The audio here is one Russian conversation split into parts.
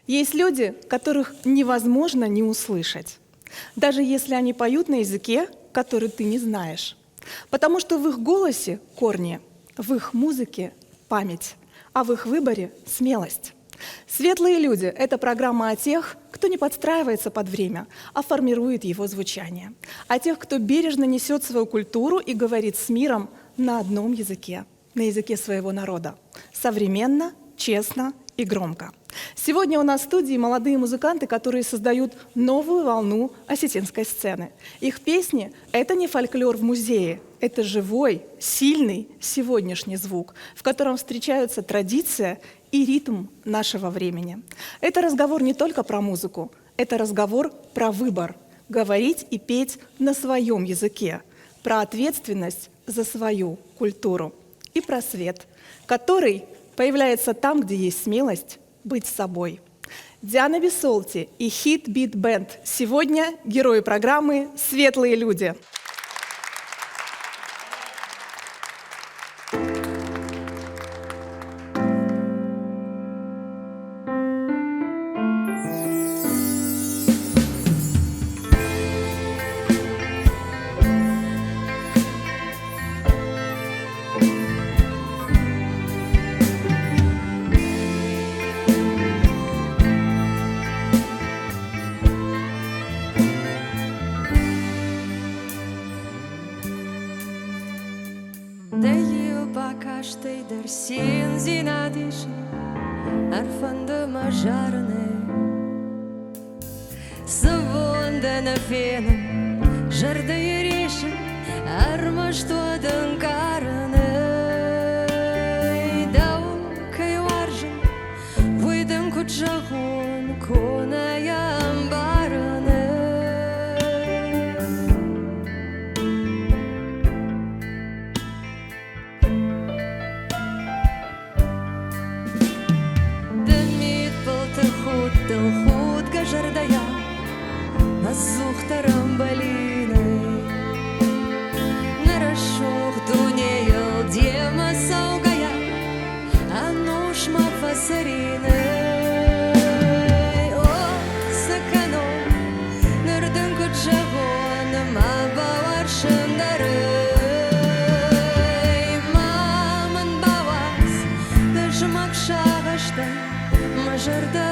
Есть люди, которых невозможно не услышать, даже если они поют на языке, который ты не знаешь. Потому что в их голосе корни, в их музыке память, а в их выборе смелость. «Светлые люди» — это программа о тех, кто не подстраивается под время, а формирует его звучание. О тех, кто бережно несет свою культуру и говорит с миром на одном языке, на языке своего народа. Современно, честно и громко. Сегодня у нас в студии молодые музыканты, которые создают новую волну осетинской сцены. Их песни — это не фольклор в музее, это живой, сильный сегодняшний звук, в котором встречаются традиция и ритм нашего времени. Это разговор не только про музыку, это разговор про выбор — говорить и петь на своем языке, про ответственность за свою культуру и про свет, который появляется там, где есть смелость быть собой. Диана Бисолти и Hit Beat Band сегодня герои программы «Светлые люди». Sin zinadish arfanda majarne Savonda na fena jarda yerish armashto dan karne Dau kai warjan vuidan kutjahun kona yambarne Хут гажардая Азух тарамбалиной Нарашух дунеял дема саугая Ануш мафасариной О, сакано Нырдын кучагон Мабавар шандарой Маман бавас Дажмак шагаштай Мажарда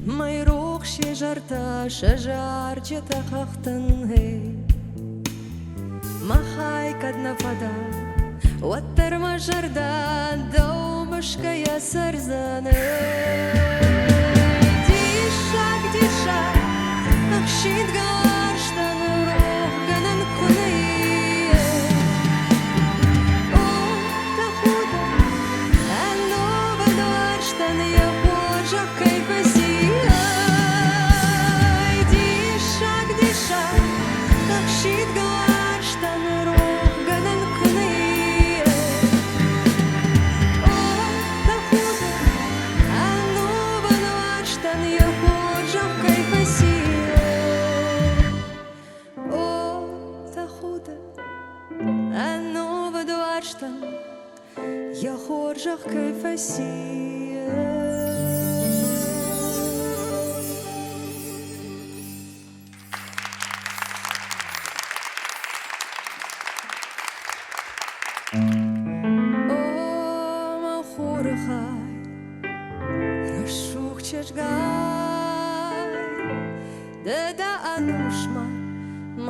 Майрух шежарта шажар четахахтан хей Махай каднафада Уаттар мажарда Даубашкая сарзаны Дишак, дишак Акшит гарштан Рохганан кунай О, тахуда Анно бадуарштан Яхожах кайфаси Шит гарштан Рохганан кунай О, тахуда Анно бадуарштан Яхожах кайфаси О, тахуда Анно бадуарштан Яхожах кайфаси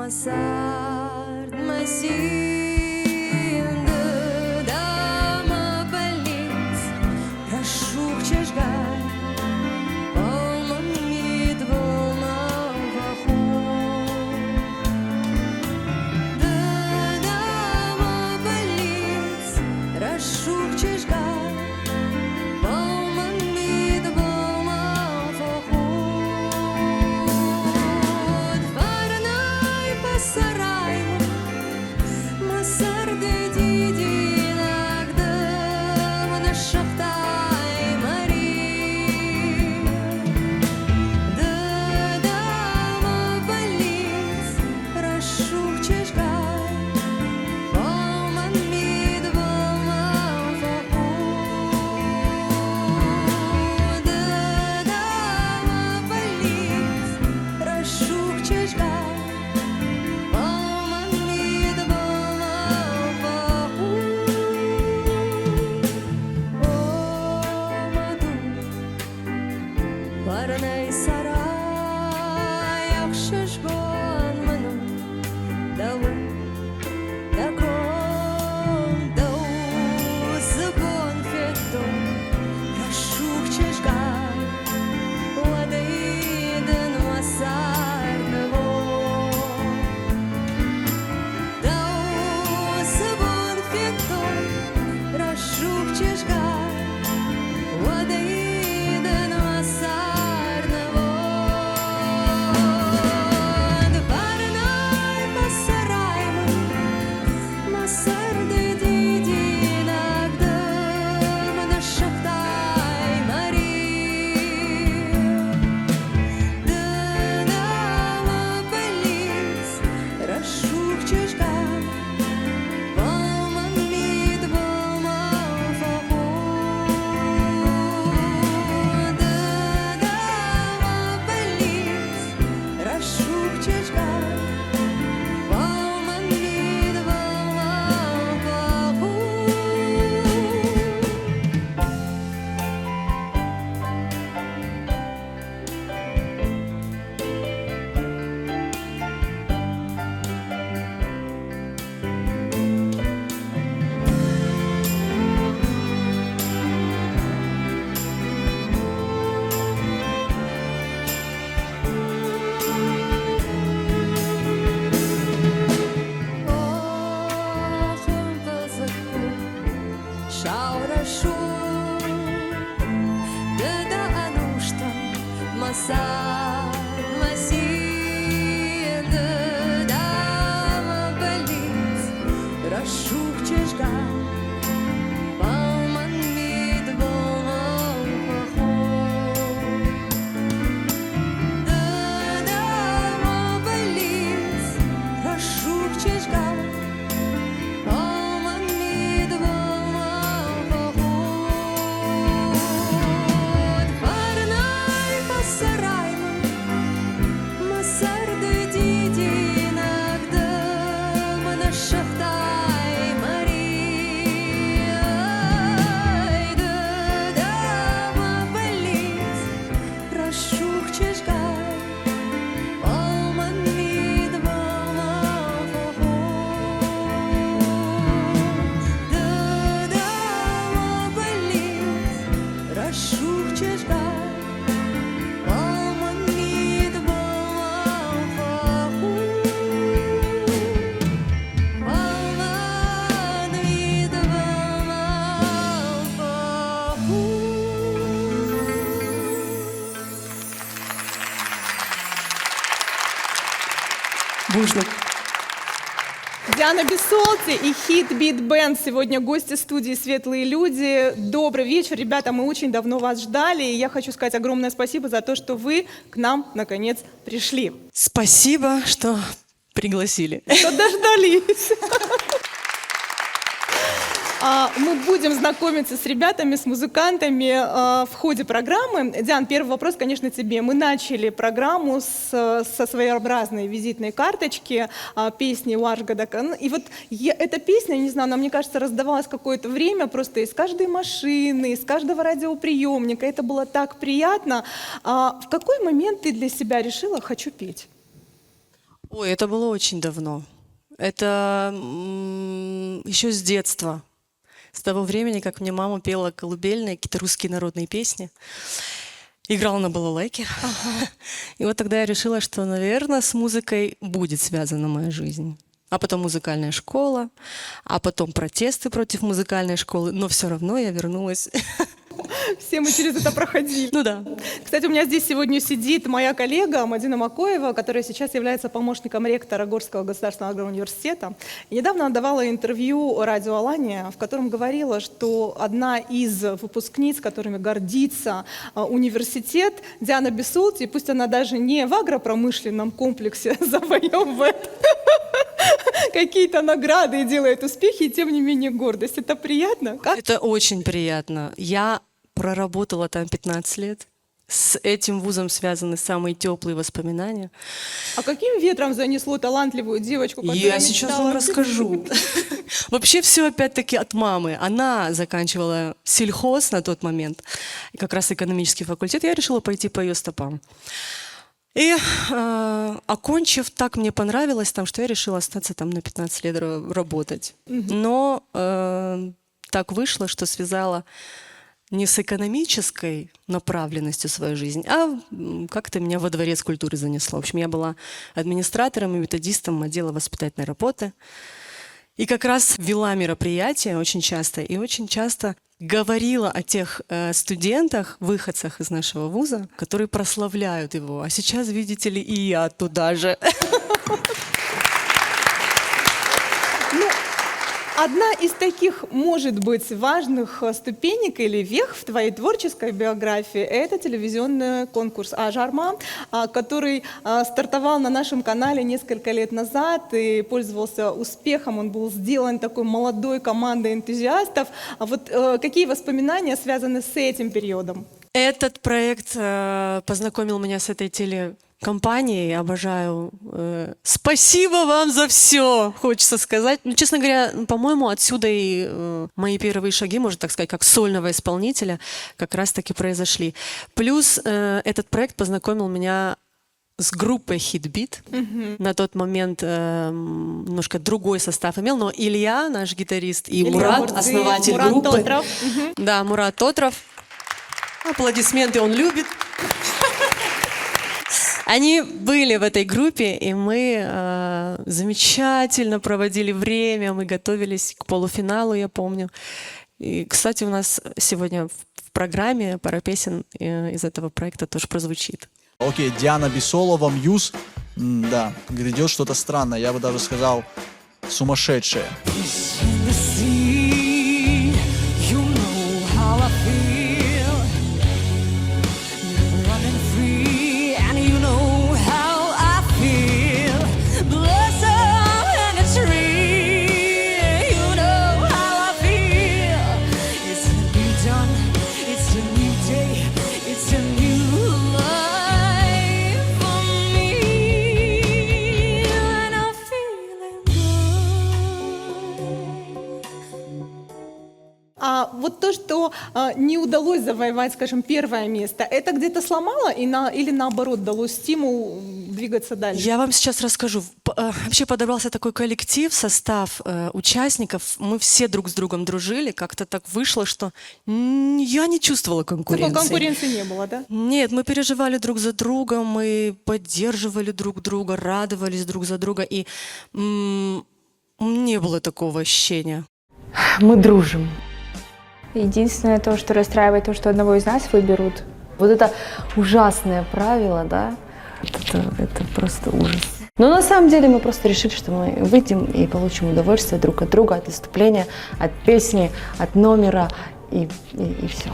Масард масин дама больниц Рашух чешгай Полмамид волна ваху Варний сарай, якщо ж вон минув, дав таком, дав закон фетом, рашух чешгай, ладейден масарного. Дав закон фетом, рашух чешгай, ладейден масарного. Варнай пасарайма, масарды дидинагдым, нашахтай Мария. Дынама полис, рашух чешгай, Балман мид, балман фахун. Дынама полис, рашух чешгай, Балман мид, балман фахун. Охым пызыку, шаурашу, да ануштам, масар, масин, да болит, рашух чешгай, балман мид, балман фахун. Да болит, рашух чешгай, балман мид, балман фахун. Варнай пасарайма, масарды дидинагдым, нашахтай Мария. Дама болит, рашух чешгай, балман мид, балман фахун. Дама болит, рашух чешгай, балман мид, балман фахун. Балман мид, балман фахун. Бужник. Диана Бисолти и Hit Beat Band сегодня гости студии «Светлые люди». Добрый вечер, ребята, мы очень давно вас ждали, и я хочу сказать огромное спасибо за то, что вы к нам наконец пришли. Спасибо, что пригласили. Что дождались. Мы будем знакомиться с ребятами, с музыкантами в ходе программы. Диан, первый вопрос, конечно, тебе. Мы начали программу со своеобразной визитной карточки песни Уашгадакан. И вот эта песня, не знаю, она, мне кажется, раздавалась какое-то время просто из каждой машины, из каждого радиоприемника. Это было так приятно. В какой момент ты для себя решила «хочу петь»? Ой, это было очень давно. Это еще с детства. С того времени, как мне мама пела колыбельные, какие-то русские народные песни. Играла на балалайке. И вот тогда я решила, что, наверное, с музыкой будет связана моя жизнь. А потом музыкальная школа, а потом протесты против музыкальной школы. Но все равно я вернулась. Все мы через это проходили. Ну да. Кстати, у меня здесь сегодня сидит моя коллега Мадина Макоева, которая сейчас является помощником ректора Горского государственного агроуниверситета. И недавно она давала интервью радио «Алания», в котором говорила, что одна из выпускниц, которыми гордится университет, Диана Бисолти, пусть она даже не в агропромышленном комплексе завоевывает какие-то награды и делает успехи, и тем не менее гордость. Это приятно? Как? Это очень приятно. Я проработала там 15 лет. С этим вузом связаны самые теплые воспоминания. А каким ветром занесло талантливую девочку, которая Я сейчас мечтала вам расскажу. Вообще все опять-таки от мамы. Она заканчивала сельхоз на тот момент, и как раз экономический факультет. Я решила пойти по ее стопам. И окончив, так мне понравилось там, что я решила остаться там на 15 лет работать. Но так вышло, что связала не с экономической направленностью свою жизнь, а как-то меня во дворец культуры занесло. В общем, я была администратором и методистом отдела воспитательной работы. И как раз вела мероприятия очень часто говорила о тех студентах, выходцах из нашего вуза, которые прославляют его. А сейчас, видите ли, и я туда же. Одна из таких, может быть, важных ступенек или вех в твоей творческой биографии – это телевизионный конкурс «Ажарма», который стартовал на нашем канале несколько лет назад и пользовался успехом. Он был сделан такой молодой командой энтузиастов. А вот какие воспоминания связаны с этим периодом? Этот проект познакомил меня с этой телекомпанией. Обожаю. Спасибо вам за все, хочется сказать. Ну, честно говоря, по-моему, отсюда и мои первые шаги, можно так сказать, как сольного исполнителя, как раз-таки произошли. Плюс этот проект познакомил меня с группой Hit-Beat. На тот момент немножко другой состав имел, но Илья, наш гитарист, и Илья Мурат, Мурзы, основатель Мурат группы. Тотров. Да, Мурат Тотров. Аплодисменты он любит. Они были в этой группе, и мы замечательно проводили время, мы готовились к полуфиналу, я помню. И, кстати, у нас сегодня в программе пара песен из этого проекта тоже прозвучит. Окей, Диана Бисолова, Мьюз. Да, грядет что-то странное, я бы даже сказал, сумасшедшее. А вот то, что не удалось завоевать, скажем, первое место, это где-то сломало или наоборот дало стимул двигаться дальше? Я вам сейчас расскажу. Вообще подобрался такой коллектив, состав участников. Мы все друг с другом дружили. Как-то так вышло, что я не чувствовала конкуренции. Такой конкуренции не было, да? Нет, мы переживали друг за другом, мы поддерживали друг друга, радовались друг за друга. И не было такого ощущения. Мы дружим. Единственное то, что расстраивает, то, что одного из нас выберут. Вот это ужасное правило, да? Это просто ужас. Но на самом деле мы просто решили, что мы выйдем и получим удовольствие друг от друга, от выступления, от песни, от номера и все.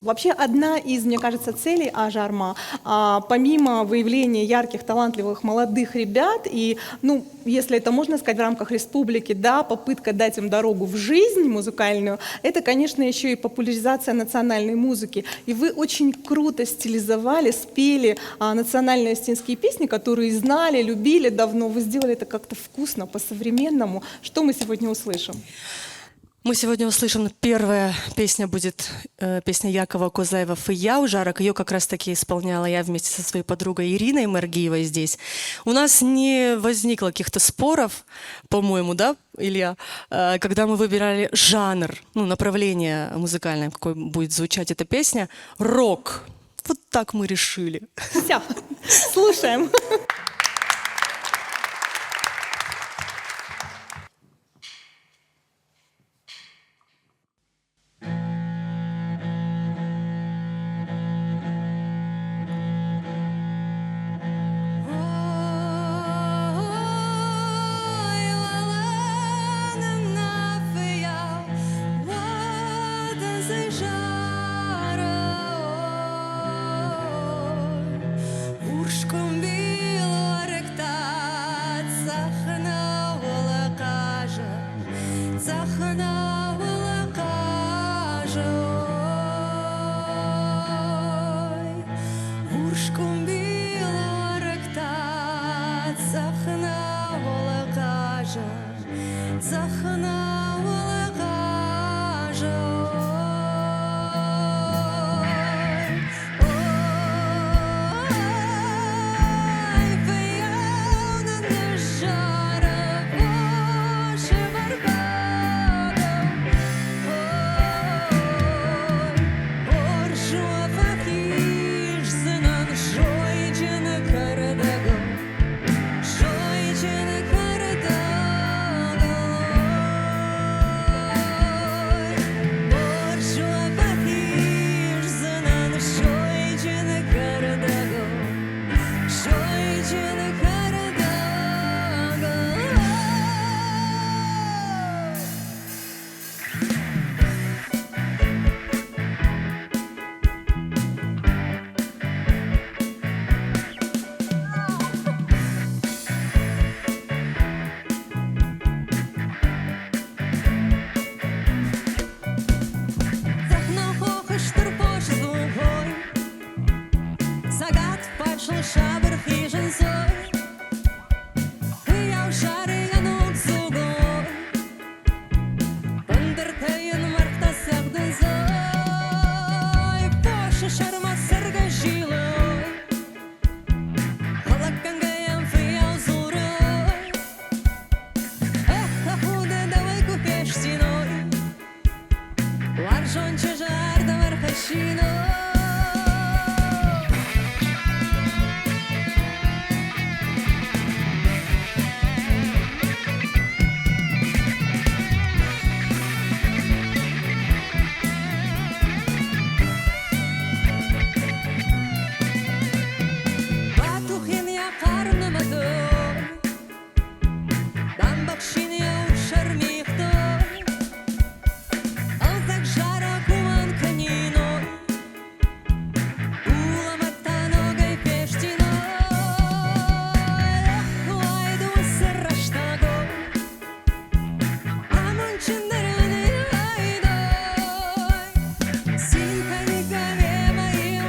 Вообще одна из, мне кажется, целей Ажарма, помимо выявления ярких, талантливых молодых ребят и, ну, если это можно сказать в рамках республики, да, попытка дать им дорогу в жизнь музыкальную, это, конечно, еще и популяризация национальной музыки. И вы очень круто стилизовали, спели национальные осетинские песни, которые знали, любили давно. Вы сделали это как-то вкусно, по-современному. Что мы сегодня услышим? Мы сегодня услышим, первая песня будет песня Якова Козаева «Фыя у жарок». Ее как раз-таки исполняла я вместе со своей подругой Ириной Маргиевой здесь. У нас не возникло каких-то споров, по-моему, да, Илья, когда мы выбирали жанр, ну, направление музыкальное, какой будет звучать эта песня. Рок. Вот так мы решили. Все, слушаем. захнавала кажой, вушком біла ректат, захнавала кажа, захнавала кажой. Ой, пияна на жара, Боже, Барбадо. Ой, оржу пахиш, сынан, жойчен кардаго, жойчен кардаго. Оржу пахиш, сынан, жойчен кардаго, жойчен кардаго. Захнал хохаштыр пош зугой, Сагат пашыл шабыр хижин зой, Хыяу шары янук зугой, Пындыр тайын марқта сағдын зой, Пошы шарма сырға жилой, Халаккан гаям фыяу зурой, Эх, хахуда давай купеш стеной, Ларжон чижар да мархашино. Батухин я карным адой, Дамбакшин я ушар михтой, Алзак жара куман каниной, Уламатта ногой пештиной, Лайду сыраштагой, Амон чиндараны айдой, Синханиками моим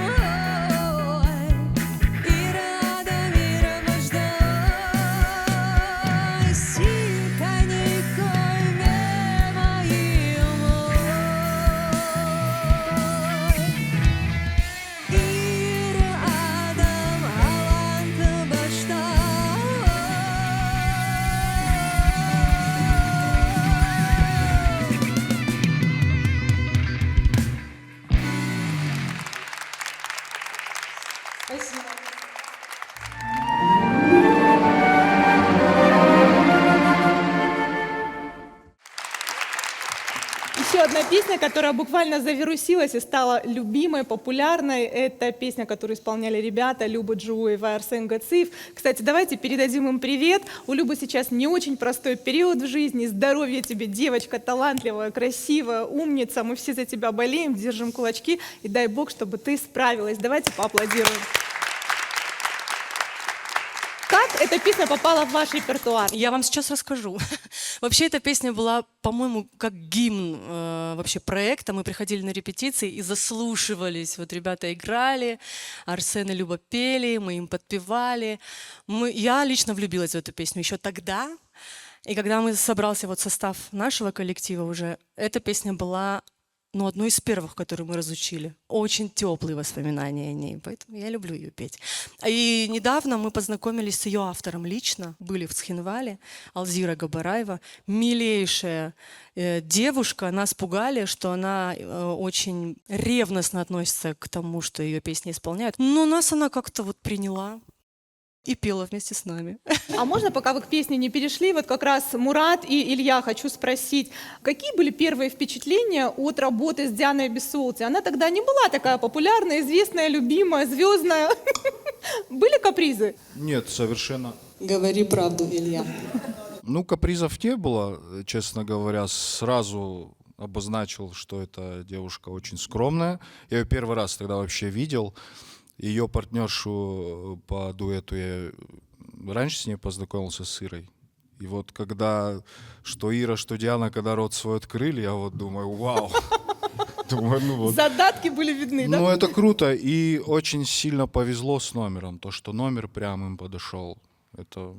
ой, Ира адам ира маждай, Синханиками моим ой, Ира адам аланты баштай. Еще одна песня, которая буквально завирусилась и стала любимой, популярной. Это песня, которую исполняли ребята Люба Джуева и Арсен Гациев. Кстати, давайте передадим им привет. У Любы сейчас не очень простой период в жизни. Здоровья тебе, девочка, талантливая, красивая, умница. Мы все за тебя болеем, держим кулачки. И дай Бог, чтобы ты справилась. Давайте поаплодируем. Как эта песня попала в ваш репертуар? Я вам сейчас расскажу. Вообще эта песня была, по-моему, как гимн вообще проекта. Мы приходили на репетиции и заслушивались. Вот ребята играли, Арсен и Люба пели, мы им подпевали. Я лично влюбилась в эту песню еще тогда. И когда мы собрался вот состав нашего коллектива уже, эта песня была одной из первых, которую мы разучили. Очень теплые воспоминания о ней, поэтому я люблю ее петь. И недавно мы познакомились с ее автором лично, были в Цхинвале, Алзира Габараева, милейшая девушка. Нас пугали, что она очень ревностно относится к тому, что ее песни исполняют. Но нас она как-то вот приняла и пела вместе с нами. А можно, пока вы к песне не перешли, вот как раз Мурат и Илья, хочу спросить, какие были первые впечатления от работы с Дианой Бессолти? Она тогда не была такая популярная, известная, любимая, звездная. Были капризы? Нет, совершенно. Говори правду, Илья. Ну, капризов не было, честно говоря. Сразу обозначил, что эта девушка очень скромная. Я ее первый раз тогда вообще видел. Ее партнершу по дуэту я раньше с ней познакомился, с Ирой. И вот когда что Ира, что Диана, когда рот свой открыли, я вот думаю, вау. Думаю, ну вот. Задатки были видны, да? Ну, это круто. И очень сильно повезло с номером. То, что номер прям им подошел. Это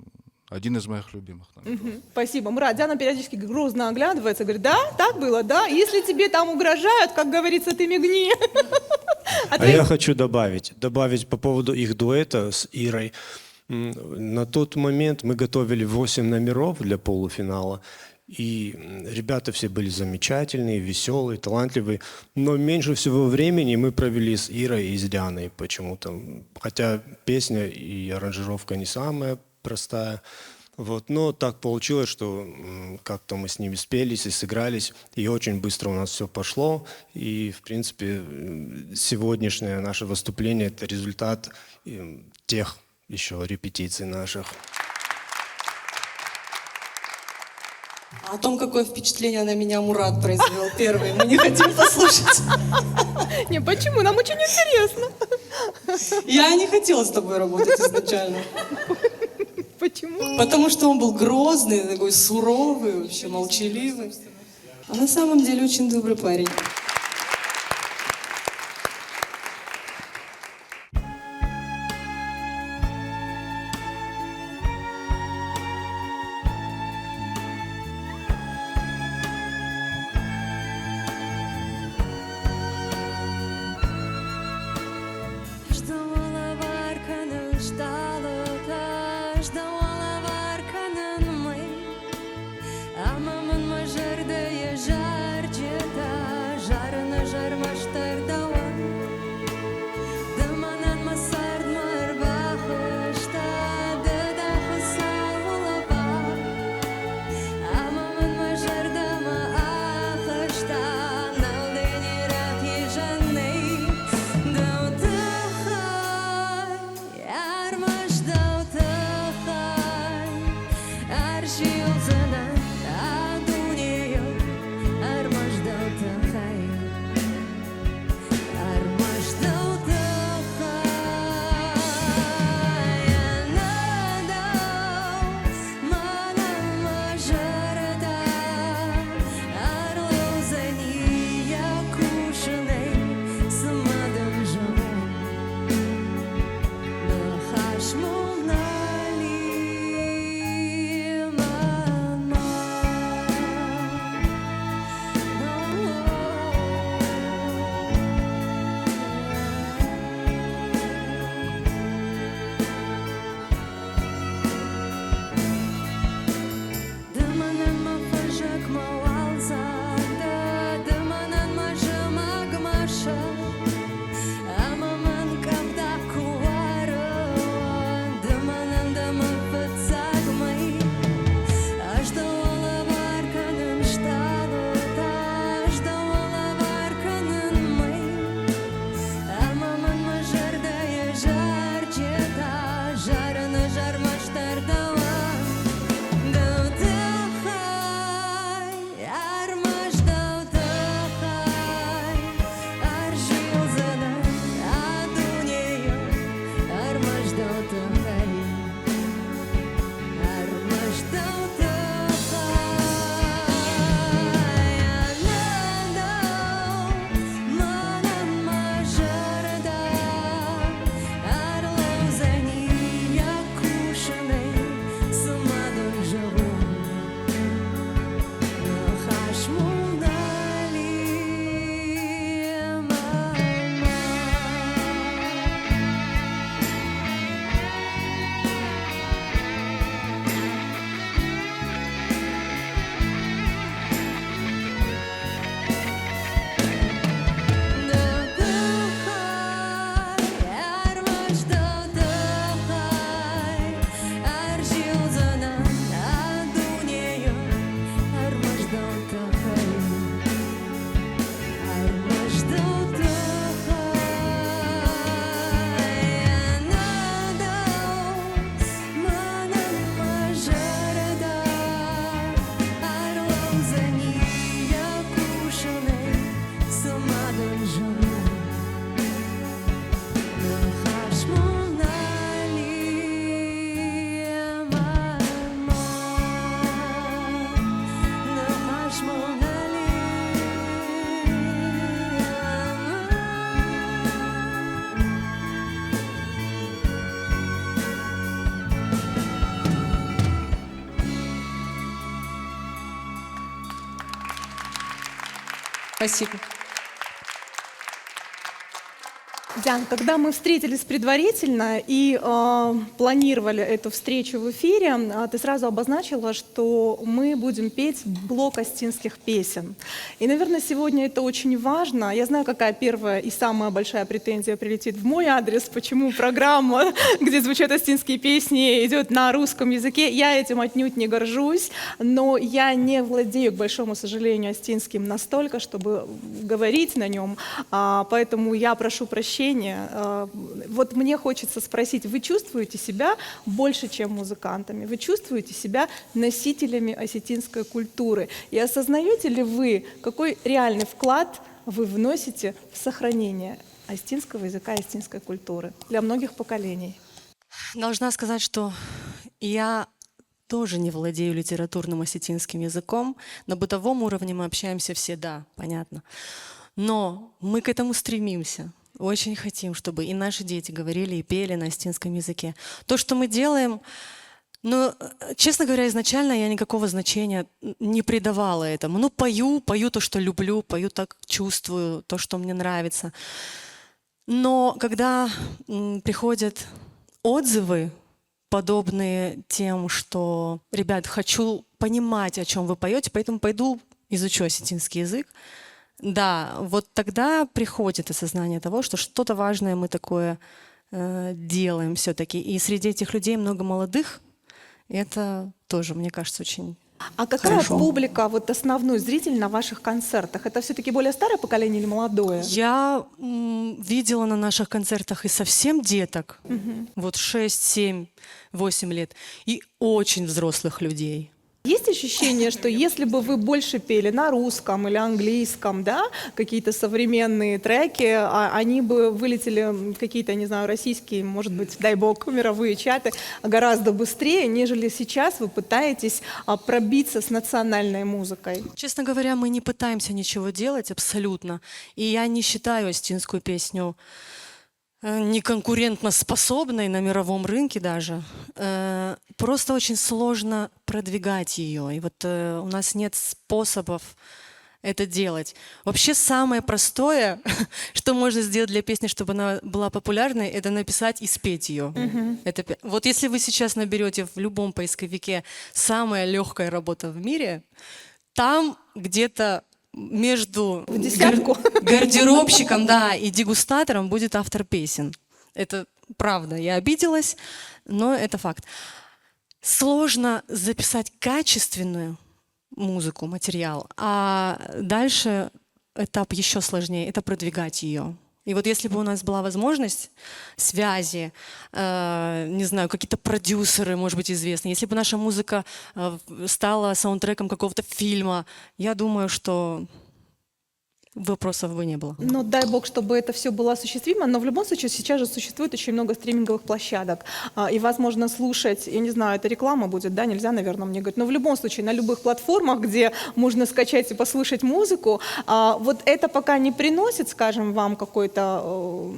один из моих любимых номеров. Спасибо. Мурат, Диана периодически грозно оглядывается, говорит, да, так было, да? Если тебе там угрожают, как говорится, ты мигни. А я хочу добавить по поводу их дуэта с Ирой. На тот момент мы готовили 8 номеров для полуфинала. И ребята все были замечательные, веселые, талантливые. Но меньше всего времени мы провели с Ирой и с Дианой почему-то. Хотя песня и аранжировка не самая простая. Вот. Но так получилось, что как-то мы с ними спелись и сыгрались. И очень быстро у нас все пошло. И, в принципе, сегодняшнее наше выступление – это результат тех еще репетиций наших. А о том, какое впечатление на меня Мурат произвел первый, мы не хотим послушать. Не, почему? Нам очень интересно. Я не хотела с тобой работать изначально. Почему? Потому что он был грозный, такой суровый, вообще молчаливый. А на самом деле очень добрый парень. Ждала арканын шталыта, ждала арканын мы, амамын мажырды ежар жета, Спасибо. Диан, когда мы встретились предварительно и планировали эту встречу в эфире, ты сразу обозначила, что мы будем петь блок остинских песен. И, наверное, сегодня это очень важно. Я знаю, какая первая и самая большая претензия прилетит в мой адрес, почему программа, где звучат остинские песни, идет на русском языке. Я этим отнюдь не горжусь, но я не владею, к большому сожалению, остинским настолько, чтобы говорить на нем. Поэтому я прошу прощения. Вот мне хочется спросить, вы чувствуете себя больше, чем музыкантами? Вы чувствуете себя носителями осетинской культуры? И осознаете ли вы, какой реальный вклад вы вносите в сохранение остинского языка и остинской культуры для многих поколений? Должна сказать, что я тоже не владею литературным осетинским языком. На бытовом уровне мы общаемся все, да, понятно. Но мы к этому стремимся. Очень хотим, чтобы и наши дети говорили и пели на остинском языке. То, что мы делаем, ну, честно говоря, изначально я никакого значения не придавала этому. Ну, пою то, что люблю, пою так, чувствую, то, что мне нравится. Но когда приходят отзывы, подобные тем, что, ребят, хочу понимать, о чем вы поете, поэтому пойду изучу осетинский язык, да, вот тогда приходит осознание того, что что-то важное мы такое делаем все-таки. И среди этих людей много молодых. И это тоже, мне кажется, очень А какая хорошо. публика, вот основной зритель на ваших концертах? Это все-таки более старое поколение или молодое? Я видела на наших концертах и совсем деток, вот 6, 7, 8 лет, и очень взрослых людей. Есть ощущение, что если бы вы больше пели на русском или английском, да, какие-то современные треки, они бы вылетели какие-то, не знаю, российские, может быть, дай бог, мировые чаты гораздо быстрее, нежели сейчас вы пытаетесь пробиться с национальной музыкой? Честно говоря, мы не пытаемся ничего делать абсолютно. И я не считаю остинскую песню неконкурентно способной на мировом рынке даже. Просто очень сложно продвигать ее. И вот у нас нет способов это делать. Вообще самое простое, что можно сделать для песни, чтобы она была популярной, это написать и спеть ее. Вот если вы сейчас наберете в любом поисковике «самая легкая работа в мире», там где-то между гардеробщиком, да, и дегустатором будет автор песен. Это правда, я обиделась, но это факт. Сложно записать качественную музыку, материал, а дальше этап еще сложнее, это продвигать ее. И вот если бы у нас была возможность связи, не знаю, какие-то продюсеры, может быть, известные, если бы наша музыка стала саундтреком какого-то фильма, я думаю, что вопросов бы не было. Ну, дай бог, чтобы это все было осуществимо, но в любом случае сейчас же существует очень много стриминговых площадок, и вас можно слушать, я не знаю, это реклама будет, да, нельзя, наверное, мне говорить, но в любом случае на любых платформах, где можно скачать и послушать музыку, вот это пока не приносит, скажем, вам какой-то,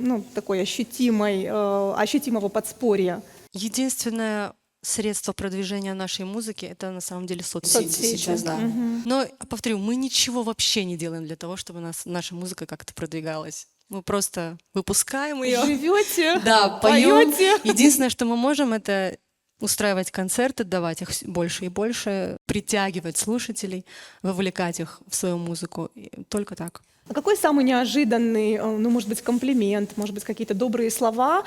ну, такой ощутимого подспорья. Единственное средство продвижения нашей музыки — это на самом деле соцсети сейчас, да. Мгм. Но, повторю, мы ничего вообще не делаем для того, чтобы наша музыка как-то продвигалась. Мы просто выпускаем ее. Живете, Да, поем. поете. Единственное, что мы можем, это устраивать концерты, давать их больше и больше, притягивать слушателей, вовлекать их в свою музыку. И только так. А какой самый неожиданный, ну, может быть, комплимент, может быть, какие-то добрые слова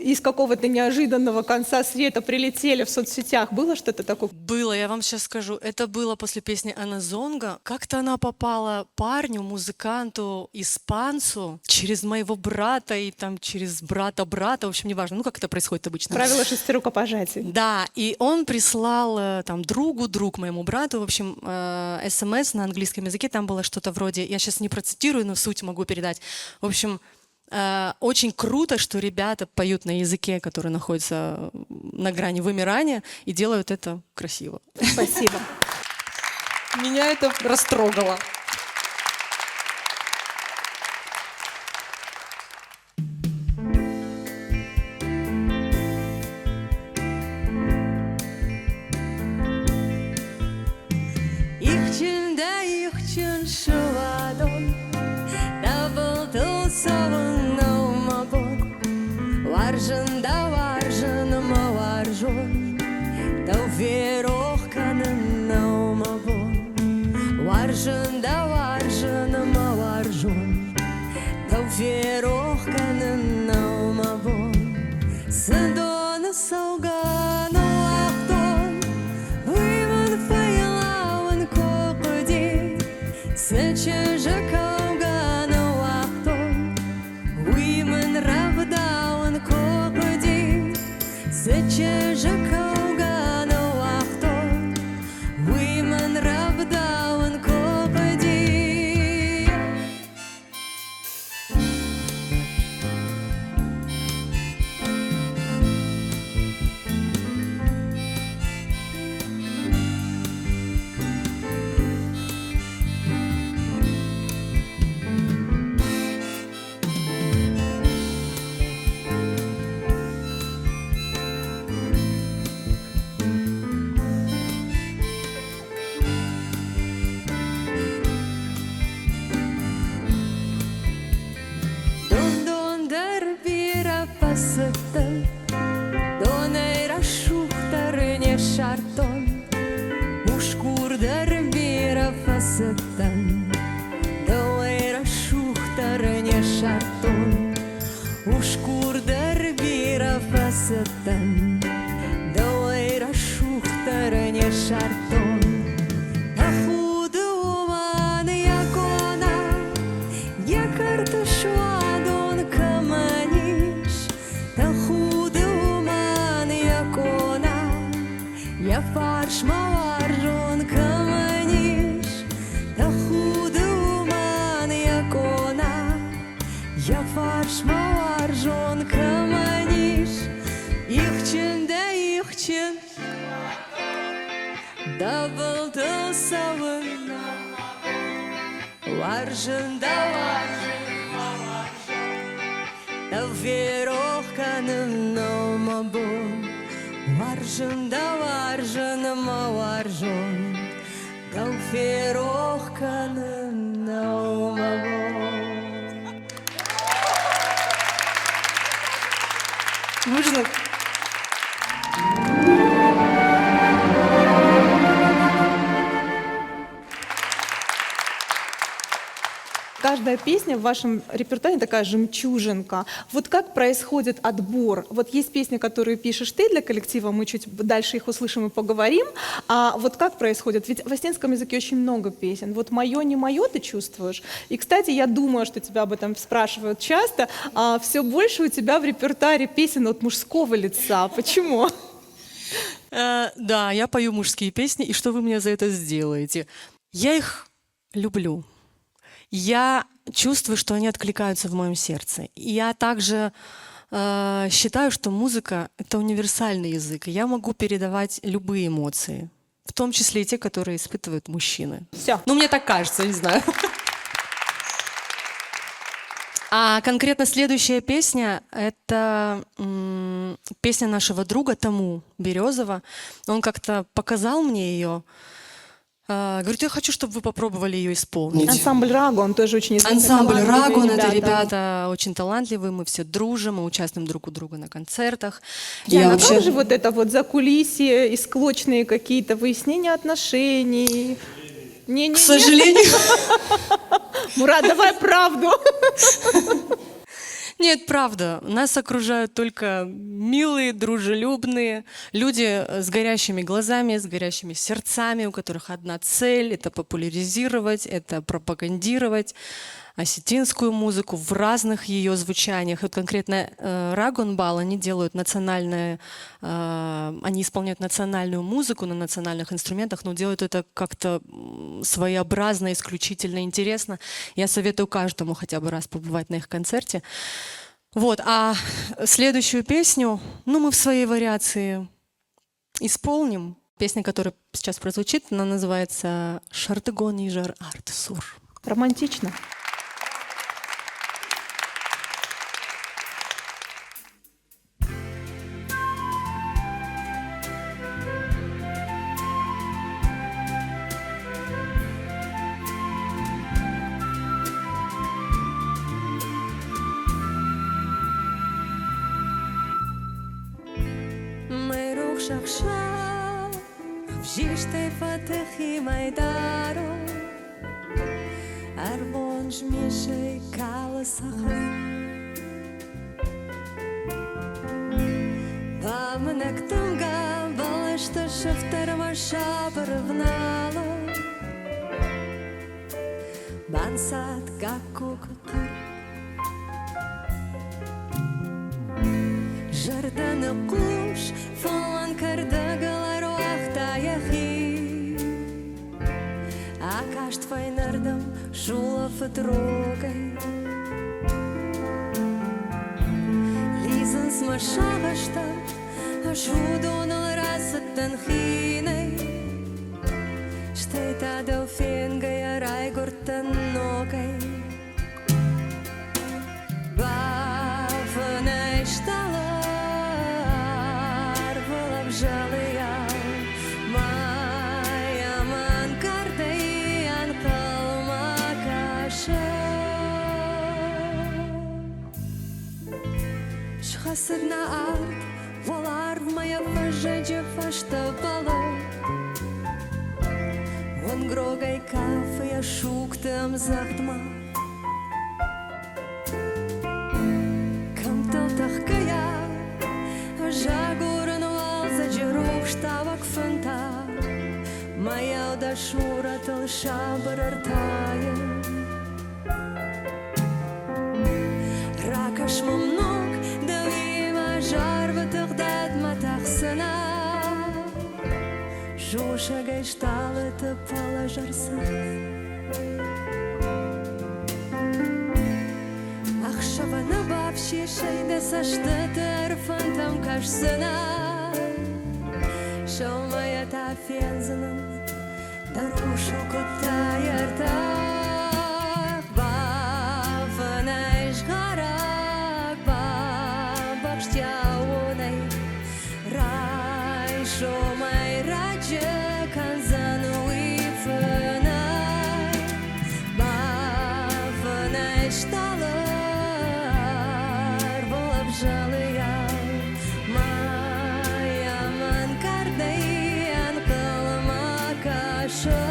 из какого-то неожиданного конца света прилетели в соцсетях? Было что-то такое? Было, я вам сейчас скажу, это было после песни «Аназонга». Как-то она попала парню, музыканту, испанцу, через моего брата и там через брата-брата, в общем, неважно, ну, как это происходит обычно. Правило 6 рукопожатий. Да, и он прислал там друг моему брату, в общем, смс на английском языке, там было что-то вроде, я сейчас не процитирую, но суть могу передать. В общем, очень круто, что ребята поют на языке, который находится на грани вымирания, и делают это красиво. Спасибо. Меня это растрогало. İçinde yıkçın şu var Зачем калганы уақытын Уймын равдауын көпіде Зачем калганы уақытын Уймын равдауын көпіде Донайра шухтарыне шартон Ушкурдар бира фасыттан Донайра шухтарыне шартон Ушкурдар бира фасыттан Донайра шухтарыне шартон Ахуды уманы якона Якарты шуадон каманиш Тахуды уманы якона Я фарш маваржон каманиш Тахуды уманы якона Я фарш маваржон каманиш Ихчин да ихчин Дабылды савын Варжын да варжын Да веровканым номабон Варжын да варжын маваржон Да веровканым номабон Можно? Каждая песня в вашем репертуаре такая жемчужинка. Вот как происходит отбор? Вот есть песни, которые пишешь ты для коллектива, мы чуть дальше их услышим и поговорим. А вот как происходит? Ведь в остинском языке очень много песен. Вот «моё, не моё» ты чувствуешь. И, кстати, я думаю, что тебя об этом спрашивают часто. Все больше у тебя в репертуаре песен от мужского лица. Почему? Да, я пою мужские песни, и что вы мне за это сделаете? Я их люблю. Я чувствую, что они откликаются в моем сердце. И я также считаю, что музыка — это универсальный язык. И я могу передавать любые эмоции, в том числе и те, которые испытывают мужчины. Все. Ну, мне так кажется, не знаю. А конкретно следующая песня — это песня нашего друга Тому Березова. Он как-то показал мне ее. Говорит, я хочу, чтобы вы попробовали ее исполнить. Ансамбль «Рагу», он тоже очень известный. Ансамбль «Рагу», талантливые это ребята очень талантливые, мы все дружим, мы участвуем друг у друга на концертах. Диана, как же вот это вот закулисье и склочные какие-то выяснения отношений? Не-не-не. К сожалению... Мурат, давай правду. Нет, правда. Нас окружают только милые, дружелюбные люди с горящими глазами, с горящими сердцами, у которых одна цель — это популяризировать, это пропагандировать осетинскую музыку в разных ее звучаниях. Вот конкретно Рагонбал, они делают национальное, они исполняют национальную музыку на национальных инструментах, но делают это как-то своеобразно, исключительно интересно. Я советую каждому хотя бы раз побывать на их концерте. Вот, а следующую песню, ну, мы в своей вариации исполним. Песня, которая сейчас прозвучит, она называется «Шартыгон Ижар Артсур». Романтично. עכשיו Вжиштай фатехи майдаро Арбон жмешей каласахай Памнактымга балышты шыфтырма шабырвнало ансат гаккукы Жарданы куш фалан кардыгылар уақта яхи Акаш твой нардым шулов и трогай Лизан смашавашта Ашудунал расаттан хинай Штейта делфингая райгуртан ногай Бафанай шталар Валав жалыя Майя ман картay анкалма каша Шхасырна арт Валар в моя фажеджа фаштабала Вон грогай кафе я шуктам захтма Камтал тахкая Жагуран вал заджирух штавак фанта Моя удашура толша барартая Ракаш мамнок Давима жарва тагдад матахсана Жуша гайштала ты положарса Ахшава набавши шайда саштата арфантам кашсана Шо моя та фензанам Дарушу кутаярта Бафанай жгарак Бабак штяунай Рай шо май раджа канзану ифанай Бафанай шталар Волав жалыя Майя ман кардай анкалма каша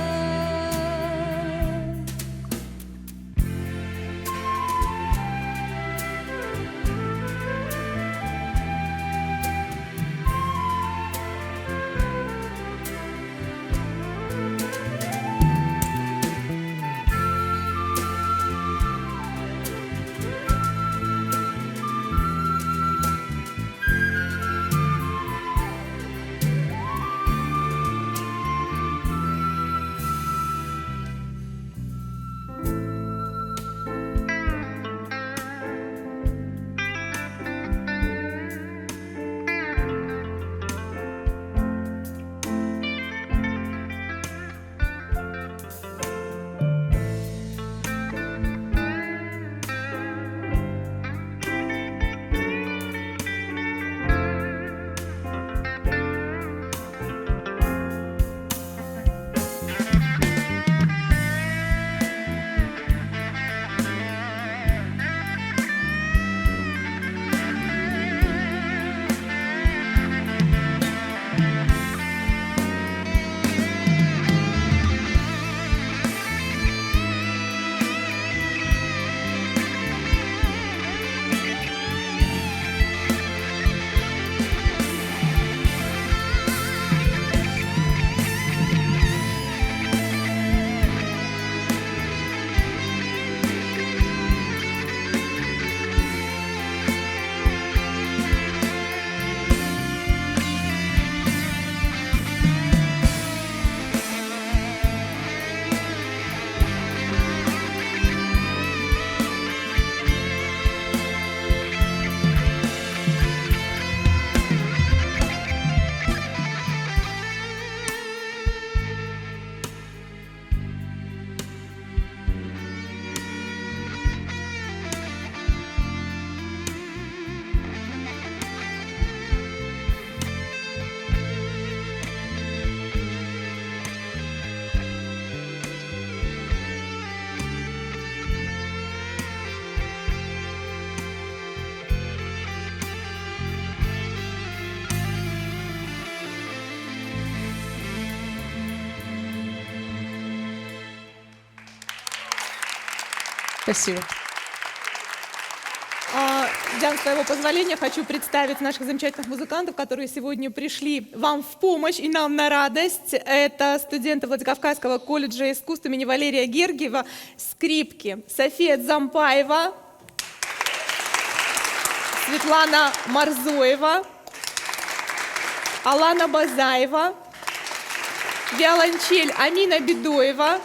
Спасибо. Я, с твоего позволения, хочу представить наших замечательных музыкантов, которые сегодня пришли вам в помощь и нам на радость. Это студенты Владикавказского колледжа искусств имени Валерия Гергиева, скрипки София Дзампаева, Светлана Марзоева, Алана Базаева, виолончель Амина Бедоева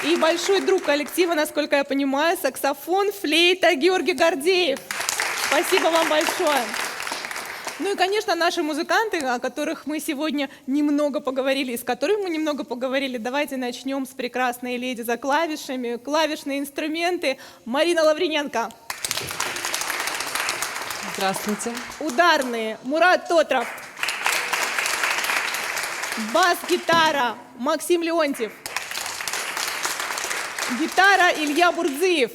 и большой друг коллектива, насколько я понимаю, саксофон, флейта Георгий Гордеев. Спасибо вам большое. Ну и, конечно, наши музыканты, о которых мы сегодня немного поговорили, с которыми мы немного поговорили. Давайте начнем с прекрасной леди за клавишами. Клавишные инструменты Марина Лавриненко. Здравствуйте. Ударные Мурат Тотров. Бас-гитара Максим Леонтьев. Гитара Илья Бурдзиев.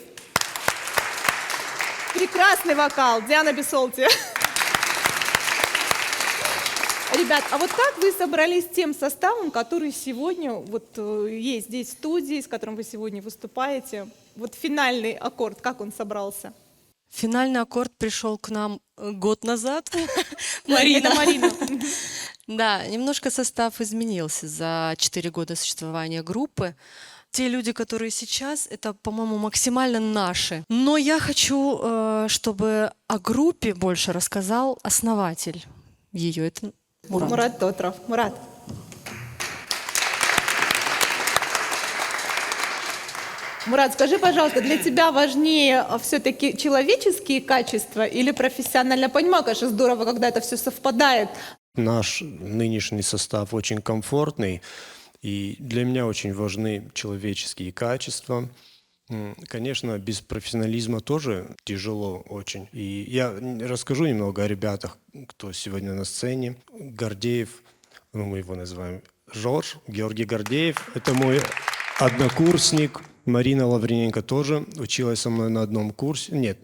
Прекрасный вокал Диана Бесолти. Ребят, а вот как вы собрались с тем составом, который сегодня вот есть здесь в студии, с которым вы сегодня выступаете? Вот финальный аккорд, как он собрался? Финальный аккорд пришел к нам год назад. Это Марина. Да, немножко состав изменился за 4 года существования группы. Те люди, которые сейчас, это, по-моему, максимально наши. Но я хочу, чтобы о группе больше рассказал основатель ее. Это Мурат. Мурат Тотров. Мурат. Мурат, скажи, пожалуйста, для тебя важнее все-таки человеческие качества или профессионально? Я понимаю, конечно, здорово, когда это все совпадает. Наш нынешний состав очень комфортный, и для меня очень важны человеческие качества. Конечно, без профессионализма тоже тяжело очень. И я расскажу немного о ребятах, кто сегодня на сцене. Гордеев, ну мы его называем Жорж, Георгий Гордеев. Это мой однокурсник. Марина Лавриненко тоже училась со мной на одном курсе. Нет,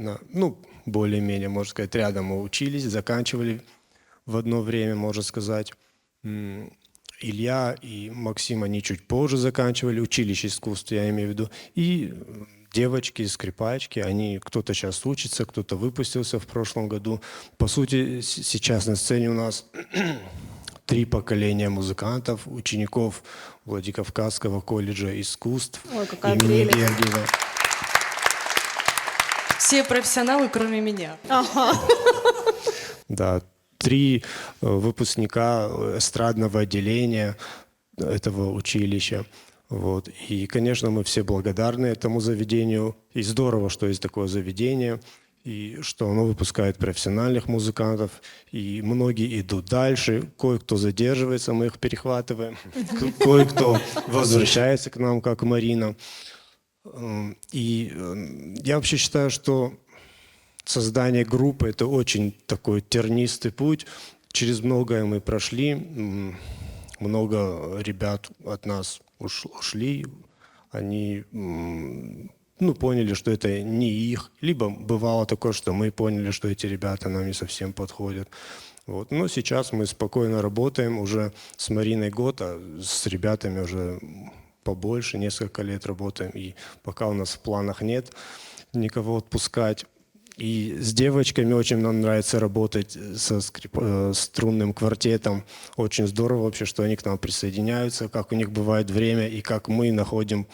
более-менее, можно сказать, рядом мы учились, заканчивали в одно время, можно сказать. Илья и Максим, они чуть позже заканчивали училище искусств, я имею в виду. И девочки, скрипачки, они, кто-то сейчас учится, кто-то выпустился в прошлом году. По сути, сейчас на сцене у нас 3 поколения музыкантов, учеников Владикавказского колледжа искусств. Ой, какая имени прелесть. Гергиева. Все профессионалы, кроме меня. Ага. Да, 3 выпускника эстрадного отделения этого училища. Вот. И, конечно, мы все благодарны этому заведению. И здорово, что есть такое заведение, и что оно выпускает профессиональных музыкантов. И многие идут дальше. Кое-кто задерживается, мы их перехватываем. Кое-кто возвращается к нам, как Марина. И я вообще считаю, что создание группы – это очень такой тернистый путь. Через многое мы прошли. Много ребят от нас ушли. Они поняли, что это не их. Либо бывало такое, что мы поняли, что эти ребята нам не совсем подходят. Вот. Но сейчас мы спокойно работаем. Уже с Мариной год, а с ребятами уже побольше, несколько лет работаем. И пока у нас в планах нет никого отпускать. И с девочками очень нам нравится работать со струнным квартетом. Очень здорово вообще, что они к нам присоединяются, как у них бывает время, и как мы находим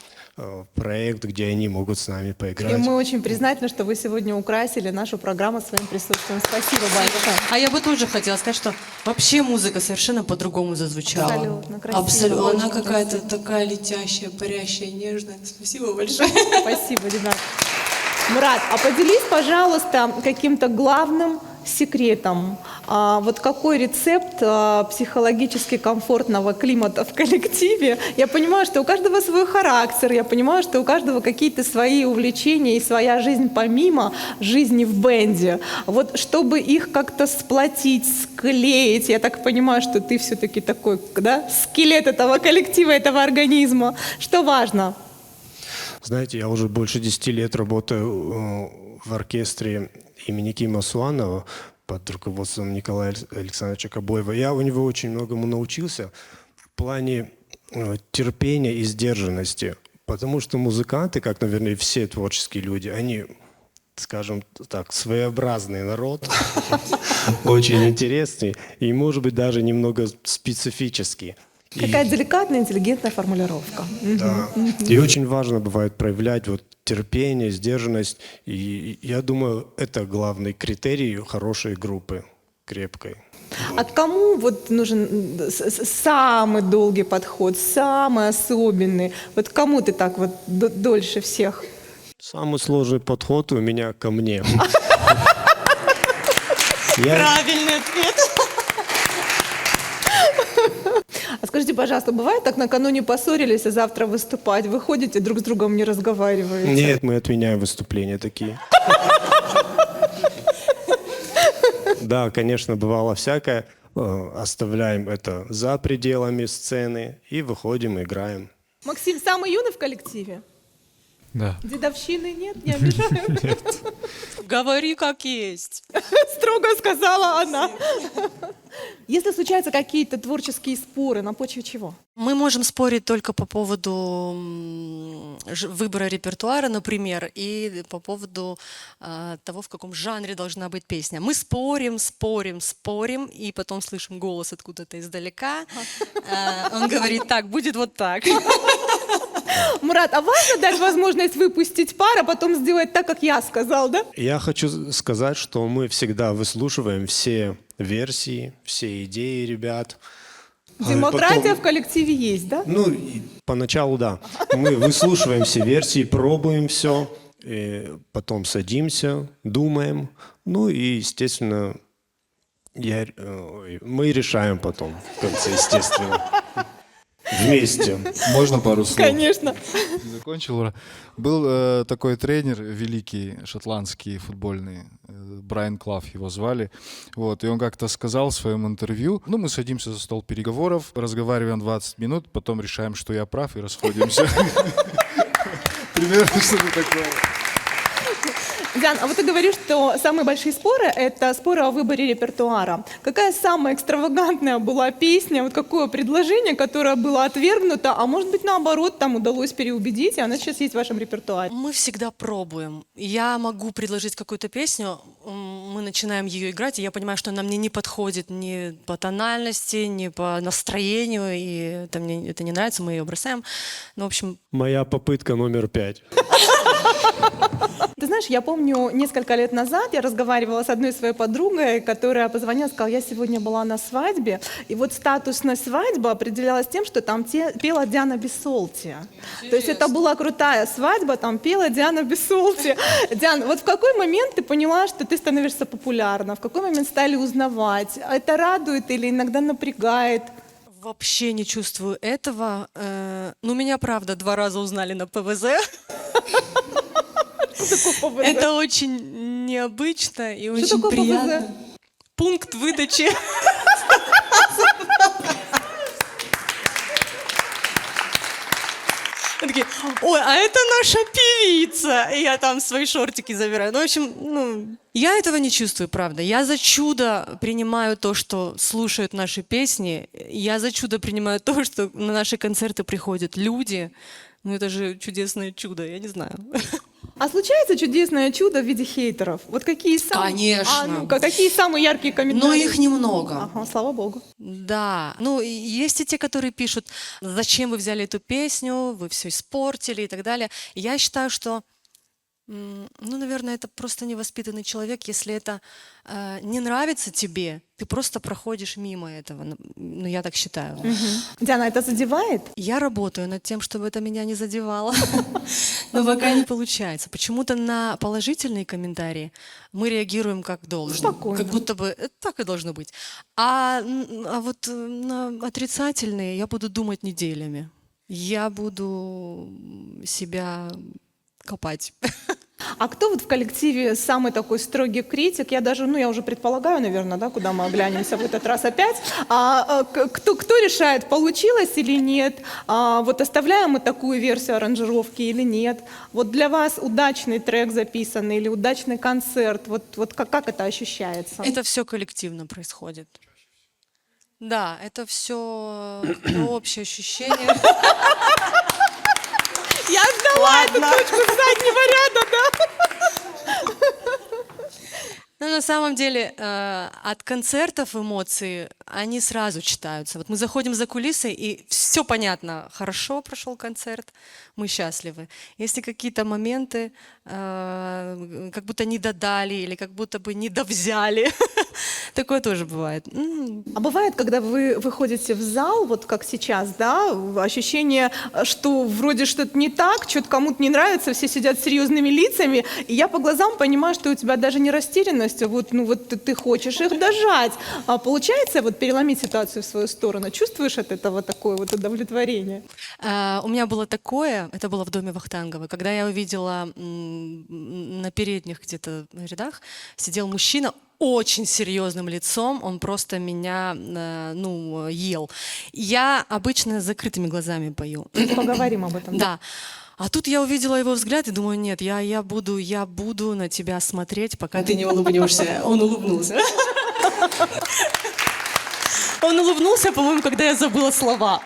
проект, где они могут с нами поиграть. И мы очень признательны, что вы сегодня украсили нашу программу своим присутствием. Спасибо большое. А я бы тоже хотела сказать, что вообще музыка совершенно по-другому зазвучала. Абсолютно, красиво. Абсолютно. Она Очень какая-то красиво. такая летящая, парящая, нежная. Спасибо большое. Спасибо, ребят. Мурат, а поделись, пожалуйста, каким-то главным секретом. Вот какой рецепт психологически комфортного климата в коллективе? Я понимаю, что у каждого свой характер, я понимаю, что у каждого какие-то свои увлечения и своя жизнь помимо жизни в бенде. Вот чтобы их как-то сплотить, склеить, я так понимаю, что ты все-таки такой, да, скелет этого коллектива, этого организма. Что важно? Знаете, я уже больше 10 лет работаю в оркестре имени Кима Суанова под руководством Николая Александровича Кобоева. Я у него очень многому научился в плане терпения и сдержанности. Потому что музыканты, как, наверное, все творческие люди, они скажем так, своеобразный народ, очень интересный и, может быть, даже немного специфический. Какая деликатная, интеллигентная формулировка. Да. И очень важно бывает проявлять вот терпение, сдержанность. И я думаю, это главный критерий хорошей группы, крепкой. А кому вот нужен самый долгий подход, самый особенный? Вот кому ты так вот дольше всех? Самый сложный подход у меня ко мне. Правильный ответ. А скажите, пожалуйста, бывает так, накануне поссорились, а завтра выступать? Вы ходите, друг с другом не разговариваете? Нет, мы отменяем выступления такие. Да, конечно, бывало всякое. Оставляем это за пределами сцены и выходим, играем. Максим, самый юный в коллективе? Да. Дедовщины нет, не обижаю? Говори как есть. Строго сказала она. Если случаются какие-то творческие споры, на почве чего? Мы можем спорить только по поводу выбора репертуара, например, и по поводу того, в каком жанре должна быть песня. Мы спорим, и потом слышим голос откуда-то издалека. Он говорит, так, будет вот так. Мурат, а важно дать возможность выпустить пар, а потом сделать так, как я сказал, да? Я хочу сказать, что мы всегда выслушиваем все версии, все идеи ребят. Демократия Потом- в коллективе есть, да? Ну, и поначалу, да. Мы выслушиваем все версии, пробуем все, потом садимся, думаем. Ну и, естественно, мы решаем потом, в конце, естественно. Вместе. Можно пару слов? Конечно. Не закончил, ура. Был такой тренер великий, шотландский, футбольный, Брайан Клав его звали. Вот, и он как-то сказал в своем интервью, ну, мы садимся за стол переговоров, разговариваем 20 минут, потом решаем, что я прав, и расходимся. Примерно что-то такое. Диан, а вот ты говоришь, что самые большие споры – это споры о выборе репертуара. Какая самая экстравагантная была песня, вот какое предложение, которое было отвергнуто, а может быть, наоборот, там удалось переубедить, и она сейчас есть в вашем репертуаре? Мы всегда пробуем. Я могу предложить какую-то песню, мы начинаем ее играть, и я понимаю, что она мне не подходит ни по тональности, ни по настроению, и мне это не нравится, мы ее бросаем. Ну, в общем, Моя попытка номер 5. Ты знаешь, я помню, несколько лет назад я разговаривала с одной своей подругой, которая позвонила и сказала, я сегодня была на свадьбе, и вот статусная свадьба определялась тем, что там пела Диана Бессолти. То есть это была крутая свадьба, там пела Диана Бессолти. Диан, вот в какой момент ты поняла, что ты становишься популярна? В какой момент стали узнавать? Это радует или иногда напрягает? вообще не чувствую этого. Ну, меня, правда, 2 раза узнали на ПВЗ. Это очень необычно и очень такое приятно. ПВЗ? Пункт выдачи. Они такие, ой, а это наша певица. И я там свои шортики забираю. Ну, в общем, я этого не чувствую, правда. Я за чудо принимаю то, что слушают наши песни. Я за чудо принимаю то, что на наши концерты приходят люди. Ну, это же чудесное чудо, я не знаю. А случается чудесное чудо в виде хейтеров? Вот какие самые... Конечно. ну-ка, какие самые яркие комментарии? Но их немного. Ага, слава богу. Да, ну и есть и те, которые пишут, зачем вы взяли эту песню, вы все испортили и так далее. Я считаю, что, ну, наверное, это просто невоспитанный человек, если это не нравится тебе, ты просто проходишь мимо этого. Ну, я так считаю. Диана, это задевает? Я работаю над тем, чтобы это меня не задевало, но пока не получается. Почему-то на положительные комментарии мы реагируем как должно. Спокойно. Как будто бы так и должно быть. А вот на отрицательные я буду думать неделями. Я буду себя копать. А кто вот в коллективе самый такой строгий критик? Я даже, я уже предполагаю, наверное, да, куда мы оглянемся в этот раз опять. Кто решает, получилось или нет? Вот оставляем мы такую версию аранжировки или нет? Вот для вас удачный трек записанный или удачный концерт, вот как это ощущается? Это все коллективно происходит. Да, это все общее ощущение. Я ждала эту точку заднего ряда, да? Ну, на самом деле, от концертов эмоции, они сразу читаются. Вот мы заходим за кулисы, и все понятно. Хорошо прошел концерт, мы счастливы. Если какие-то моменты, как будто не додали или как будто бы не довзяли, такое тоже бывает. А бывает, когда вы выходите в зал, вот как сейчас, да, ощущение, что вроде что-то не так, что-то кому-то не нравится, все сидят с серьезными лицами, и я по глазам понимаю, что у тебя даже не растерянность, а вот, ну вот ты хочешь их дожать. А получается вот переломить ситуацию в свою сторону? Чувствуешь от этого такое вот удовлетворение? У меня было такое, это было в доме Вахтангова, когда я увидела на передних где-то рядах сидел мужчина очень серьезным лицом, он просто меня, ел. Я обычно с закрытыми глазами пою. Поговорим об этом. Да. А тут я увидела его взгляд и думаю, нет, я буду на тебя смотреть, пока ты не улыбнешься. Он улыбнулся. Он улыбнулся, по-моему, когда я забыла слова.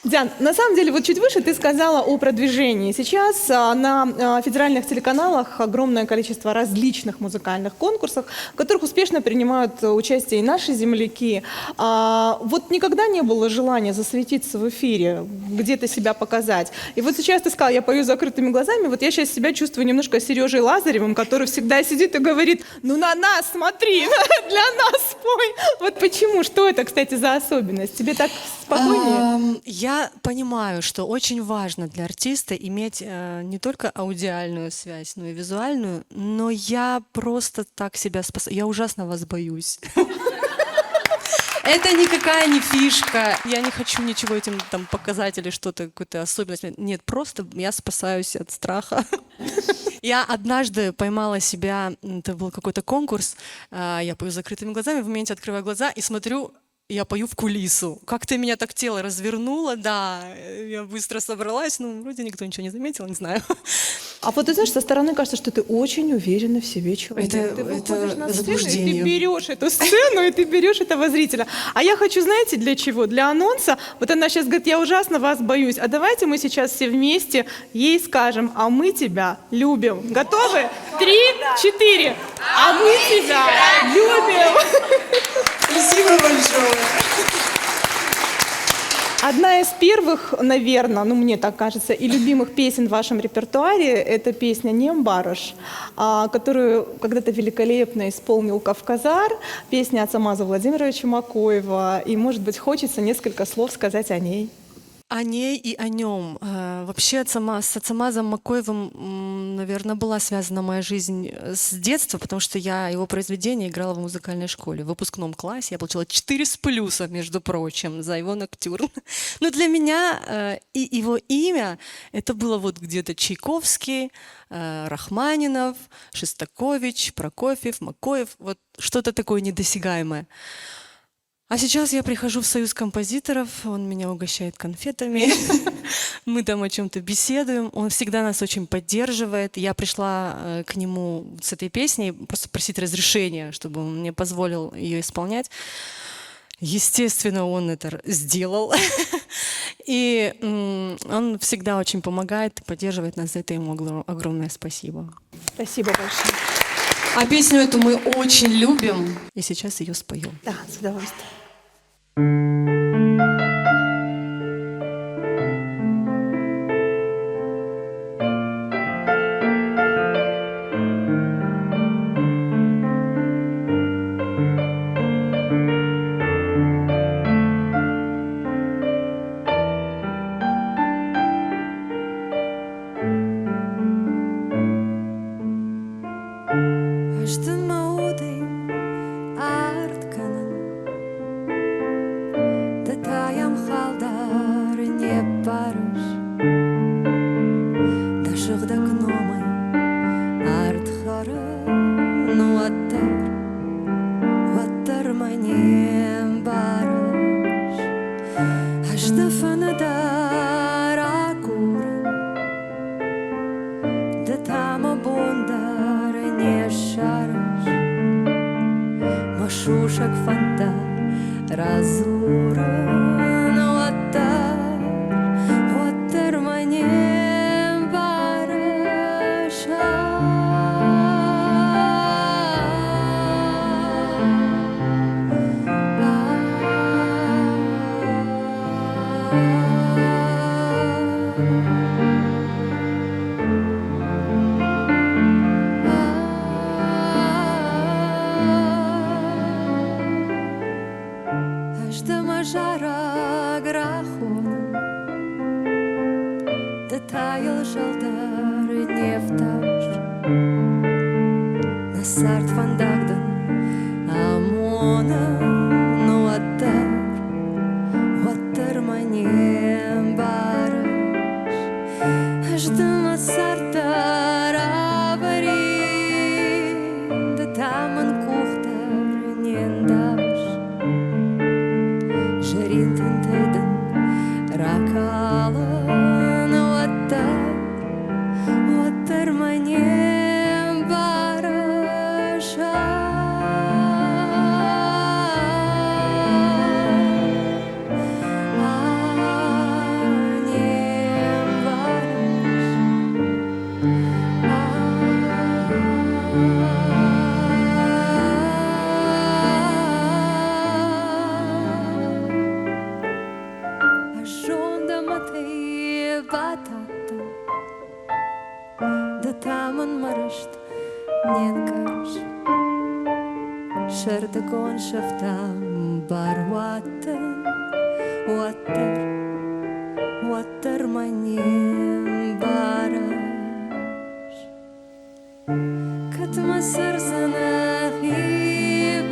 Диан, на самом деле, вот чуть выше ты сказала о продвижении. Сейчас на федеральных телеканалах огромное количество различных музыкальных конкурсов, в которых успешно принимают участие и наши земляки. Вот никогда не было желания засветиться в эфире, где-то себя показать. И вот сейчас ты сказала, я пою с закрытыми глазами, вот я сейчас себя чувствую немножко Сережей Лазаревым, который всегда сидит и говорит, ну на нас смотри, для нас спой. Вот почему? Что это, кстати, за особенность? Тебе так спокойнее? Я понимаю, что очень важно для артиста иметь не только аудиальную связь, но и визуальную, но я просто так себя спасаю. Я ужасно вас боюсь. Это никакая не фишка. Я не хочу ничего этим там показать или что-то, какую-то особенность. Нет, просто я спасаюсь от страха. Я однажды поймала себя, это был какой-то конкурс, я пою с закрытыми глазами, в моменте открываю глаза и смотрю, я пою в кулису. Как-то меня так тело развернуло, да, я быстро собралась, вроде никто ничего не заметил, не знаю. А вот ты знаешь, со стороны кажется, что ты очень уверенный в себе человек. Ты выходишь на сцену, и ты берешь эту сцену, и ты берешь этого зрителя. А я хочу, знаете, для чего? Для анонса. Вот она сейчас говорит, я ужасно вас боюсь. А давайте мы сейчас все вместе ей скажем, а мы тебя любим. Готовы? 3, 4. А мы тебя любим. Спасибо большое. Одна из первых, наверное, мне так кажется, и любимых песен в вашем репертуаре — это песня «Нем барыш», которую когда-то великолепно исполнил Кавказар, песня от Самаза Владимировича Макоева. И, может быть, хочется несколько слов сказать о ней. О ней и о нем. Вообще с Ацамазом Макоевым, наверное, была связана моя жизнь с детства, потому что я его произведение играла в музыкальной школе. В выпускном классе я получила 4 с плюсом, между прочим, за его ноктюрн. Но для меня и его имя — это было вот где-то Чайковский, Рахманинов, Шостакович, Прокофьев, Макоев. Вот что-то такое недосягаемое. А сейчас я прихожу в союз композиторов, он меня угощает конфетами, мы там о чем-то беседуем, он всегда нас очень поддерживает. Я пришла к нему с этой песней просто просить разрешения, чтобы он мне позволил ее исполнять. Естественно, он это сделал. И он всегда очень помогает и поддерживает нас. За это ему огромное спасибо. Спасибо большое. А песню эту мы очень любим. И сейчас ее споем. Да, с удовольствием. Aştın maudin artkanın Datayam хaldar не барыш Дашыгда гномы артхары Ну аттар манем барыш Ашты фанадар акурын Датама бундар не шарыш Машушак фанта разурын Оттар манем барыш parahoną. Detaylı şaltarı neftaş Nasart van dagdan Amona No atar maniem baraş Ждем асартар аварин Да таман кухтар нендаш Жаринтен теден ракалын Оттар манем бараш Таман марашт ненкаш Шардакон шафтам барваттан Уаттар манем бараш Катма сырзана и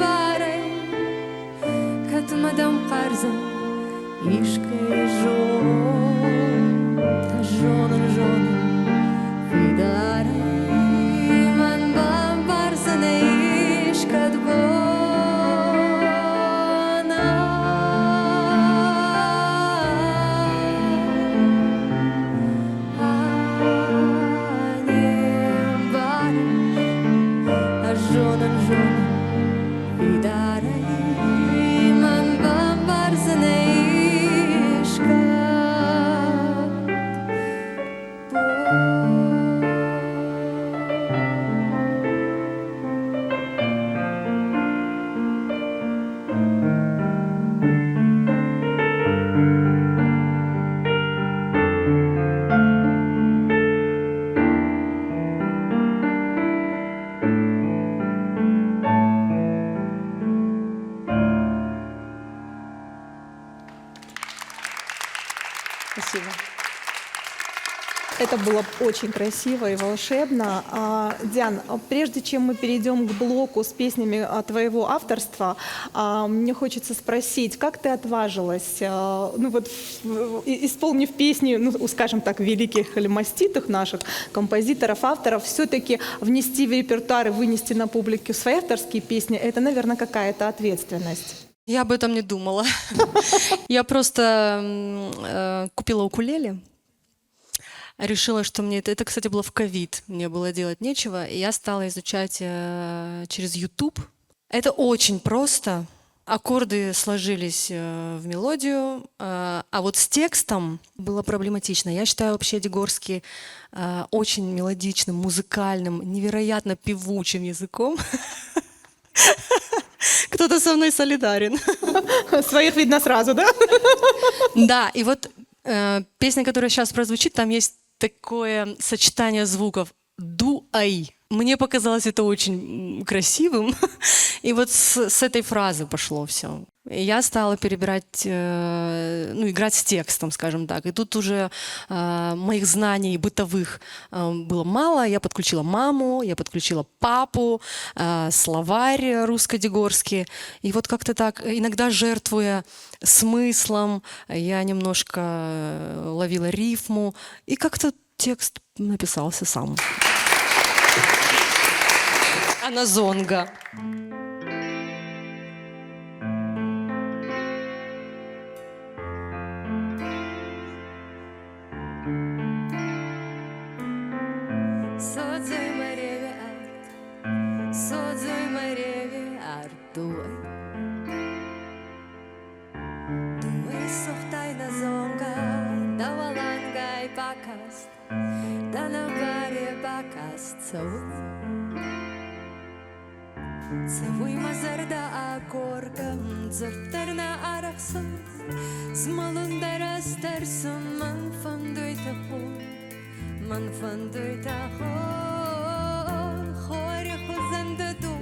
барай Катма дам қарзан Ишкай жон Жонын Видарай man bambarsana ishkat bona Anem barash Ajonan Vidaray man bambarsana ishkat bona Спасибо. Это было очень красиво и волшебно. Диан, прежде чем мы перейдем к блоку с песнями твоего авторства, мне хочется спросить, как ты отважилась, исполнив песни, скажем так, великих или маститых наших композиторов, авторов, все-таки внести в репертуар и вынести на публику свои авторские песни, это, наверное, какая-то ответственность. Я об этом не думала. Я просто купила укулеле. Решила, что мне это, кстати, было в ковид, мне было делать нечего, и я стала изучать через YouTube. Это очень просто. Аккорды сложились в мелодию, а вот с текстом было проблематично. Я считаю вообще Дегорский очень мелодичным, музыкальным, невероятно певучим языком. Кто-то со мной солидарен. Своих видно сразу, да? Да, и вот песня, которая сейчас прозвучит, там есть такое сочетание звуков «ду-ай». Мне показалось это очень красивым. И вот с этой фразы пошло все. И я стала перебирать, играть с текстом, скажем так. И тут уже моих знаний бытовых было мало. Я подключила маму, я подключила папу, словарь русско-дегорский. И вот как-то так, иногда жертвуя смыслом, я немножко ловила рифму. И как-то текст написался сам. Аназонга. Sodzui marevi ar duai Duai sohtai na zonga Dawalangai bakast Danabare bakast Цавуй мазарда акоргам Зартарна арахсам Смалундара старсам Ман фандуй тахо Ман фандуй тахо Хоре хозандаду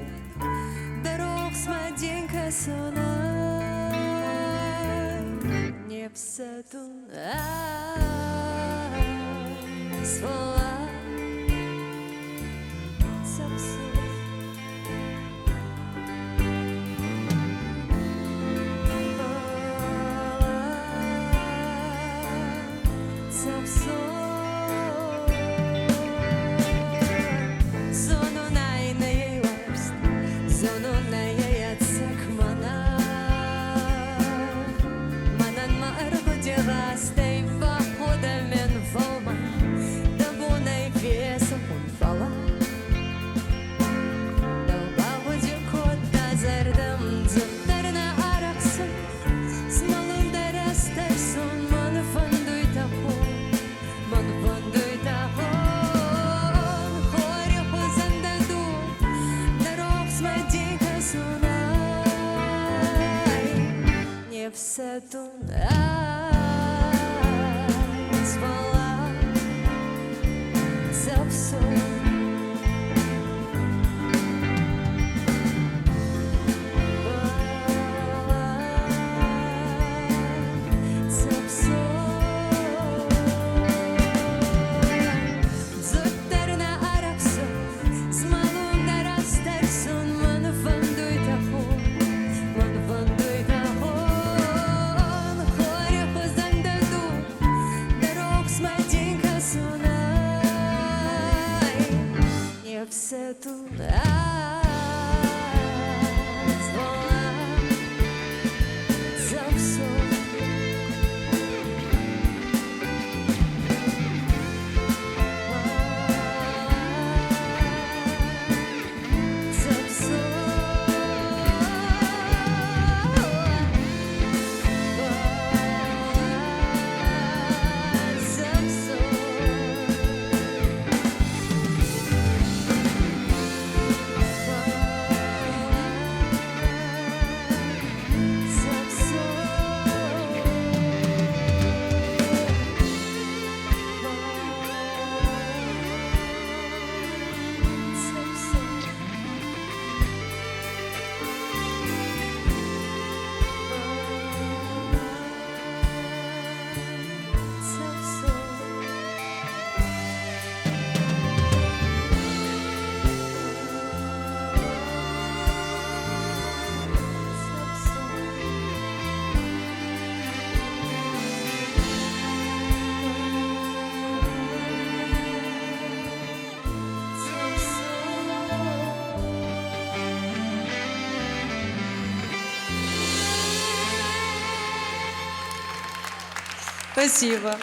Дорог смаденька сонай Не пса все тут звала. Це все. Це все. Все тут звала. Це все. Це все. Зуттарна араксу, з малым нарастарсун, маны фандуй таху, маны фандуй таху. Все тут звала. Це все. Це все. Це все. Спасибо.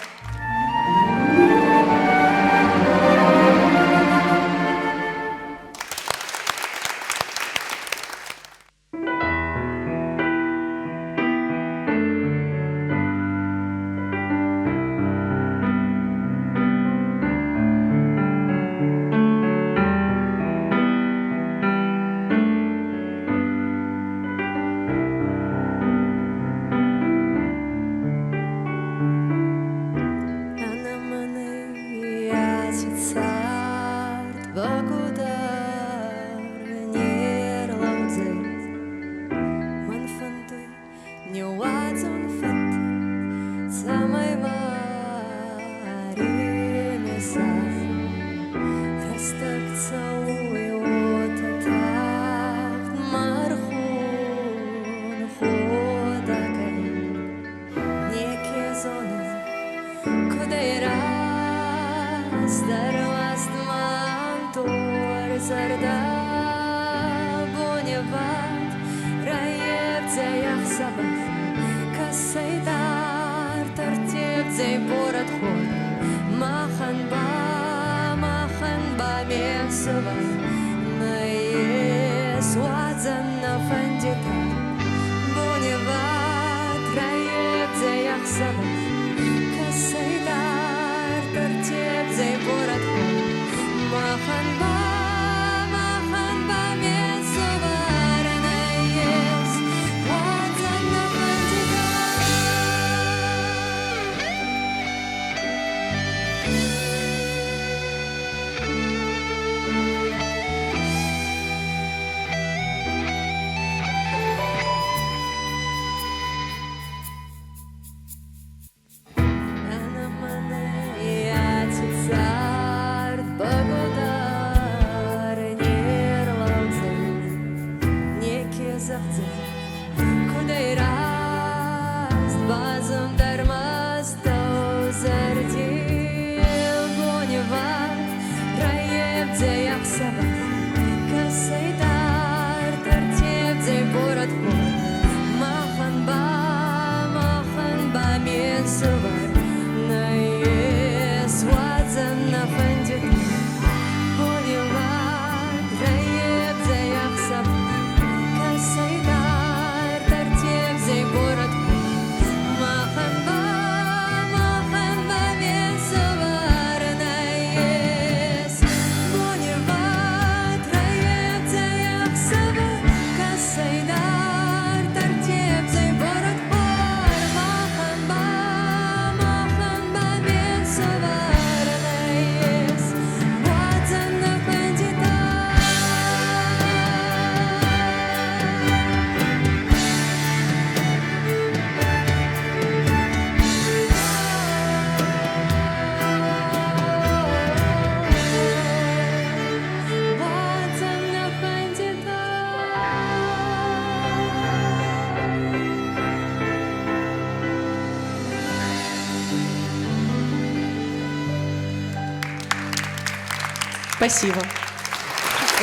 Спасибо.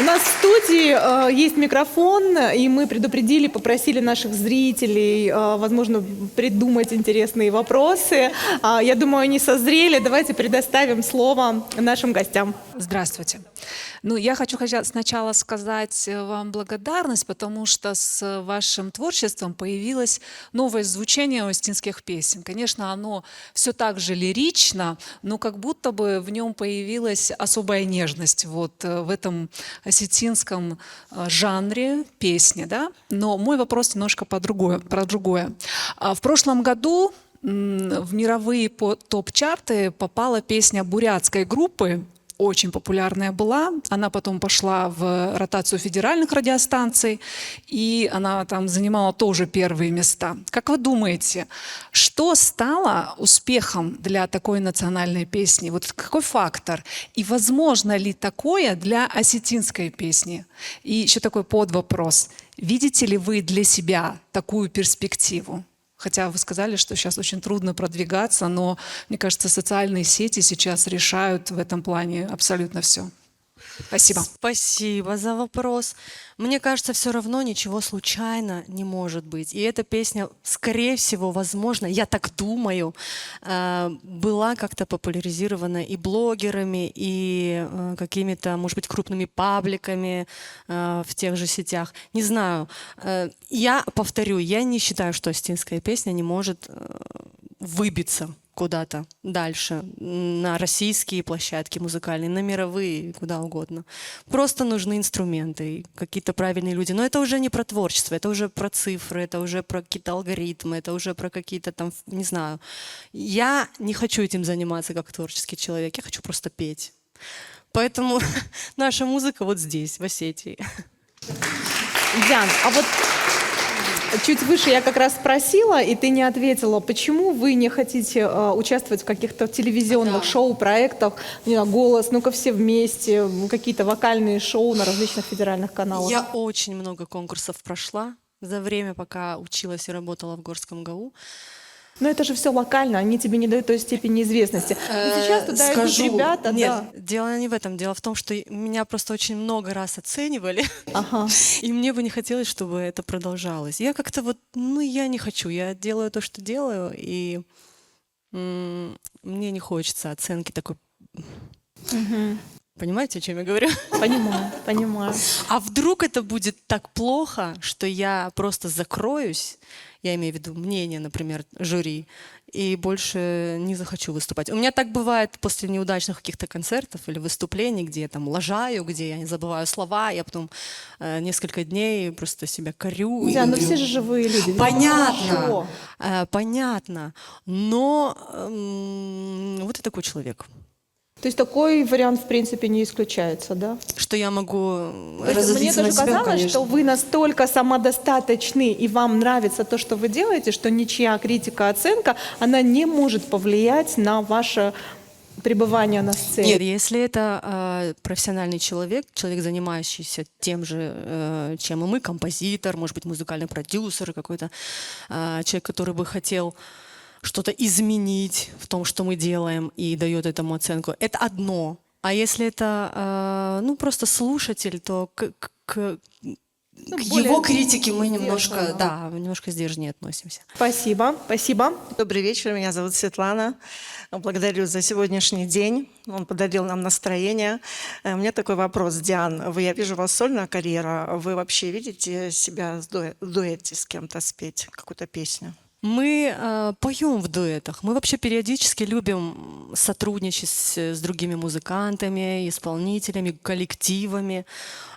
У нас в студии есть микрофон, и мы предупредили, попросили наших зрителей, возможно, придумать интересные вопросы. Я думаю, они созрели. Давайте предоставим слово нашим гостям. Здравствуйте. Ну, я хочу сначала сказать вам благодарность, потому что с вашим творчеством появилось новое звучание остинских песен. Конечно, оно все так же лирично, но как будто бы в нем появилась особая нежность вот в этом осетинском жанре песни, да? Но мой вопрос немножко про другое. В прошлом году в мировые топ-чарты попала песня бурятской группы, очень популярная была. Она потом пошла в ротацию федеральных радиостанций, и она там занимала тоже первые места. Как вы думаете, что стало успехом для такой национальной песни? Вот какой фактор? И возможно ли такое для осетинской песни? И еще такой подвопрос. Видите ли вы для себя такую перспективу? Хотя вы сказали, что сейчас очень трудно продвигаться, но, мне кажется, социальные сети сейчас решают в этом плане абсолютно все. Спасибо. Спасибо за вопрос. Мне кажется, все равно ничего случайно не может быть. И эта песня, скорее всего, возможно, я так думаю, была как-то популяризирована и блогерами, и какими-то, может быть, крупными пабликами в тех же сетях. Не знаю. Я повторю, я не считаю, что остинская песня не может выбиться куда-то дальше, на российские площадки музыкальные, на мировые, куда угодно. Просто нужны инструменты, какие-то правильные люди. Но это уже не про творчество, это уже про цифры, это уже про какие-то алгоритмы, это уже про какие-то там, не знаю. Я не хочу этим заниматься как творческий человек, я хочу просто петь. Поэтому наша музыка вот здесь, в Осетии. Диан, а вот чуть выше я как раз спросила, и ты не ответила, почему вы не хотите участвовать в каких-то телевизионных шоу, проектах, не знаю, «Голос», «Ну-ка все вместе», какие-то вокальные шоу на различных федеральных каналах? Я очень много конкурсов прошла за время, пока училась и работала в Горском ГАУ. Но это же все локально, они тебе не дают той степени известности. Но сейчас туда идут ребята, нет, да. дело не в этом. Дело в том, что меня просто очень много раз оценивали, Ага. и мне бы не хотелось, чтобы это продолжалось. Я как-то вот, я не хочу. Я делаю то, что делаю, и мне не хочется оценки такой. Понимаете, о чем я говорю? Понимаю. А вдруг это будет так плохо, что я просто закроюсь, я имею в виду мнение, например, жюри, и больше не захочу выступать. У меня так бывает после неудачных каких-то концертов или выступлений, где я там лажаю, где я не забываю слова, я потом несколько дней просто себя корю. Да, но все же живые люди. Понятно, понятно. Но вот я такой человек. То есть такой вариант, в принципе, не исключается, да? Что я могу Мне даже казалось, что вы настолько самодостаточны, и вам нравится то, что вы делаете, что ничья критика, оценка, она не может повлиять на ваше пребывание на сцене. Нет, если это профессиональный человек, занимающийся тем же, чем и мы, композитор, может быть, музыкальный продюсер, какой-то человек, который бы хотел что-то изменить в том, что мы делаем, и дает этому оценку, это одно. А если это просто слушатель, то к его критике мы немножко сдержаннее относимся. Спасибо. Добрый вечер, меня зовут Светлана. Благодарю за сегодняшний день. Он подарил нам настроение. У меня такой вопрос, Диан. Я вижу, у вас сольная карьера. Вы вообще видите себя в дуэте с кем-то спеть какую-то песню? Мы поем в дуэтах. Мы вообще периодически любим сотрудничать с другими музыкантами, исполнителями, коллективами.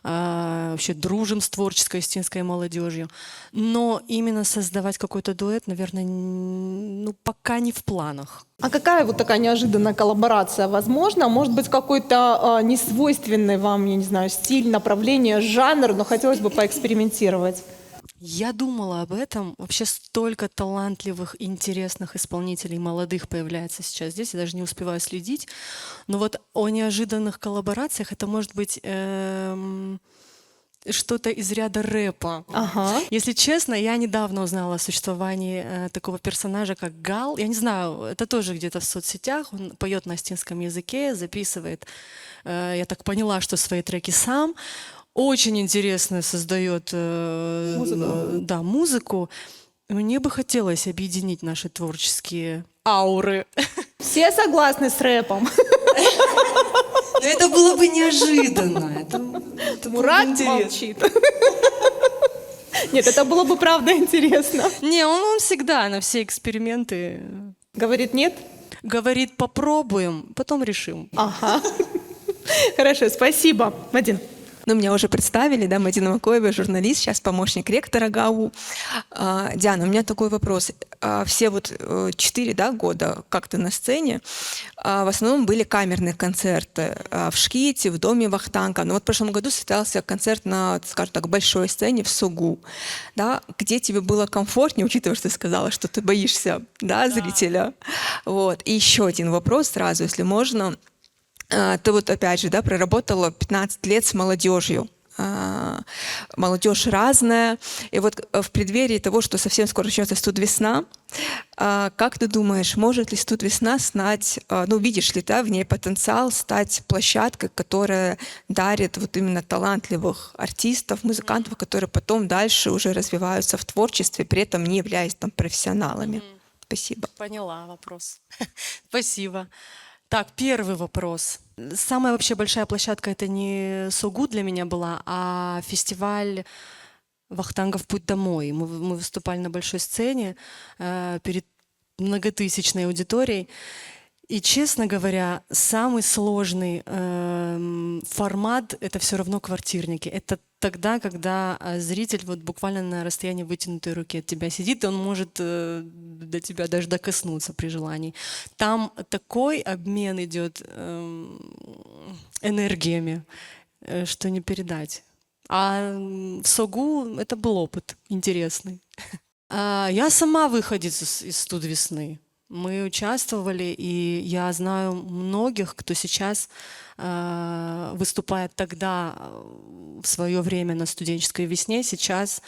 Вообще дружим с творческой остинской молодежью. Но именно создавать какой-то дуэт, наверное, пока не в планах. А какая вот такая неожиданная коллаборация возможна? Может быть, какой-то несвойственный вам, я не знаю, стиль, направление, жанр, но хотелось бы поэкспериментировать. Я думала об этом. Вообще столько талантливых, интересных исполнителей, молодых появляется сейчас здесь. Я даже не успеваю следить. Но вот о неожиданных коллаборациях это может быть что-то из ряда рэпа. Ага. Если честно, я недавно узнала о существовании такого персонажа, как Гал. Я не знаю, это тоже где-то в соцсетях. Он поет на остинском языке, записывает, я так поняла, что свои треки сам. Очень интересно создает музыку. Мне бы хотелось объединить наши творческие ауры. Все согласны с рэпом? Но это было бы неожиданно. Это было бы Мурат интересно. молчит. Нет, это было бы правда интересно. Не, он всегда на все эксперименты Говорит нет? говорит, попробуем, потом решим. Ага. Хорошо, спасибо. Мадин. Ну, меня уже представили, да, Мадина Макоева, журналист, сейчас помощник ректора ГАУ. Диана, у меня такой вопрос. Все вот 4 года, как ты на сцене, в основном были камерные концерты в Шките, в доме Вахтанга. Но вот в прошлом году состоялся концерт на, скажем так, большой сцене в Согу. Да, где тебе было комфортнее, учитывая, что ты сказала, что ты боишься, да, зрителя. Вот. И еще один вопрос сразу, если можно. Ты вот опять же, да, проработала 15 лет с молодежью. Молодежь разная. И вот в преддверии того, что совсем скоро начнется «Студ-весна», как ты думаешь, может ли «Студ-весна» стать, ну, видишь ли, да, в ней потенциал стать площадкой, которая дарит вот именно талантливых артистов, музыкантов, которые потом дальше уже развиваются в творчестве, при этом не являясь там профессионалами? Спасибо. Поняла вопрос. Спасибо. Так, первый вопрос. Самая вообще большая площадка это не Согу для меня была, а фестиваль Вахтангов «Путь домой». Мы выступали на большой сцене перед многотысячной аудиторией. И, честно говоря, самый сложный формат — это все равно квартирники. Это тогда, когда зритель вот буквально на расстоянии вытянутой руки от тебя сидит, и он может до тебя даже докоснуться при желании. Там такой обмен идет энергиями, что не передать. А в Согу это был опыт интересный. Я сама выходец из «Студ-весны». Мы участвовали, и я знаю многих, кто сейчас выступает тогда, в свое время на студенческой весне, сейчас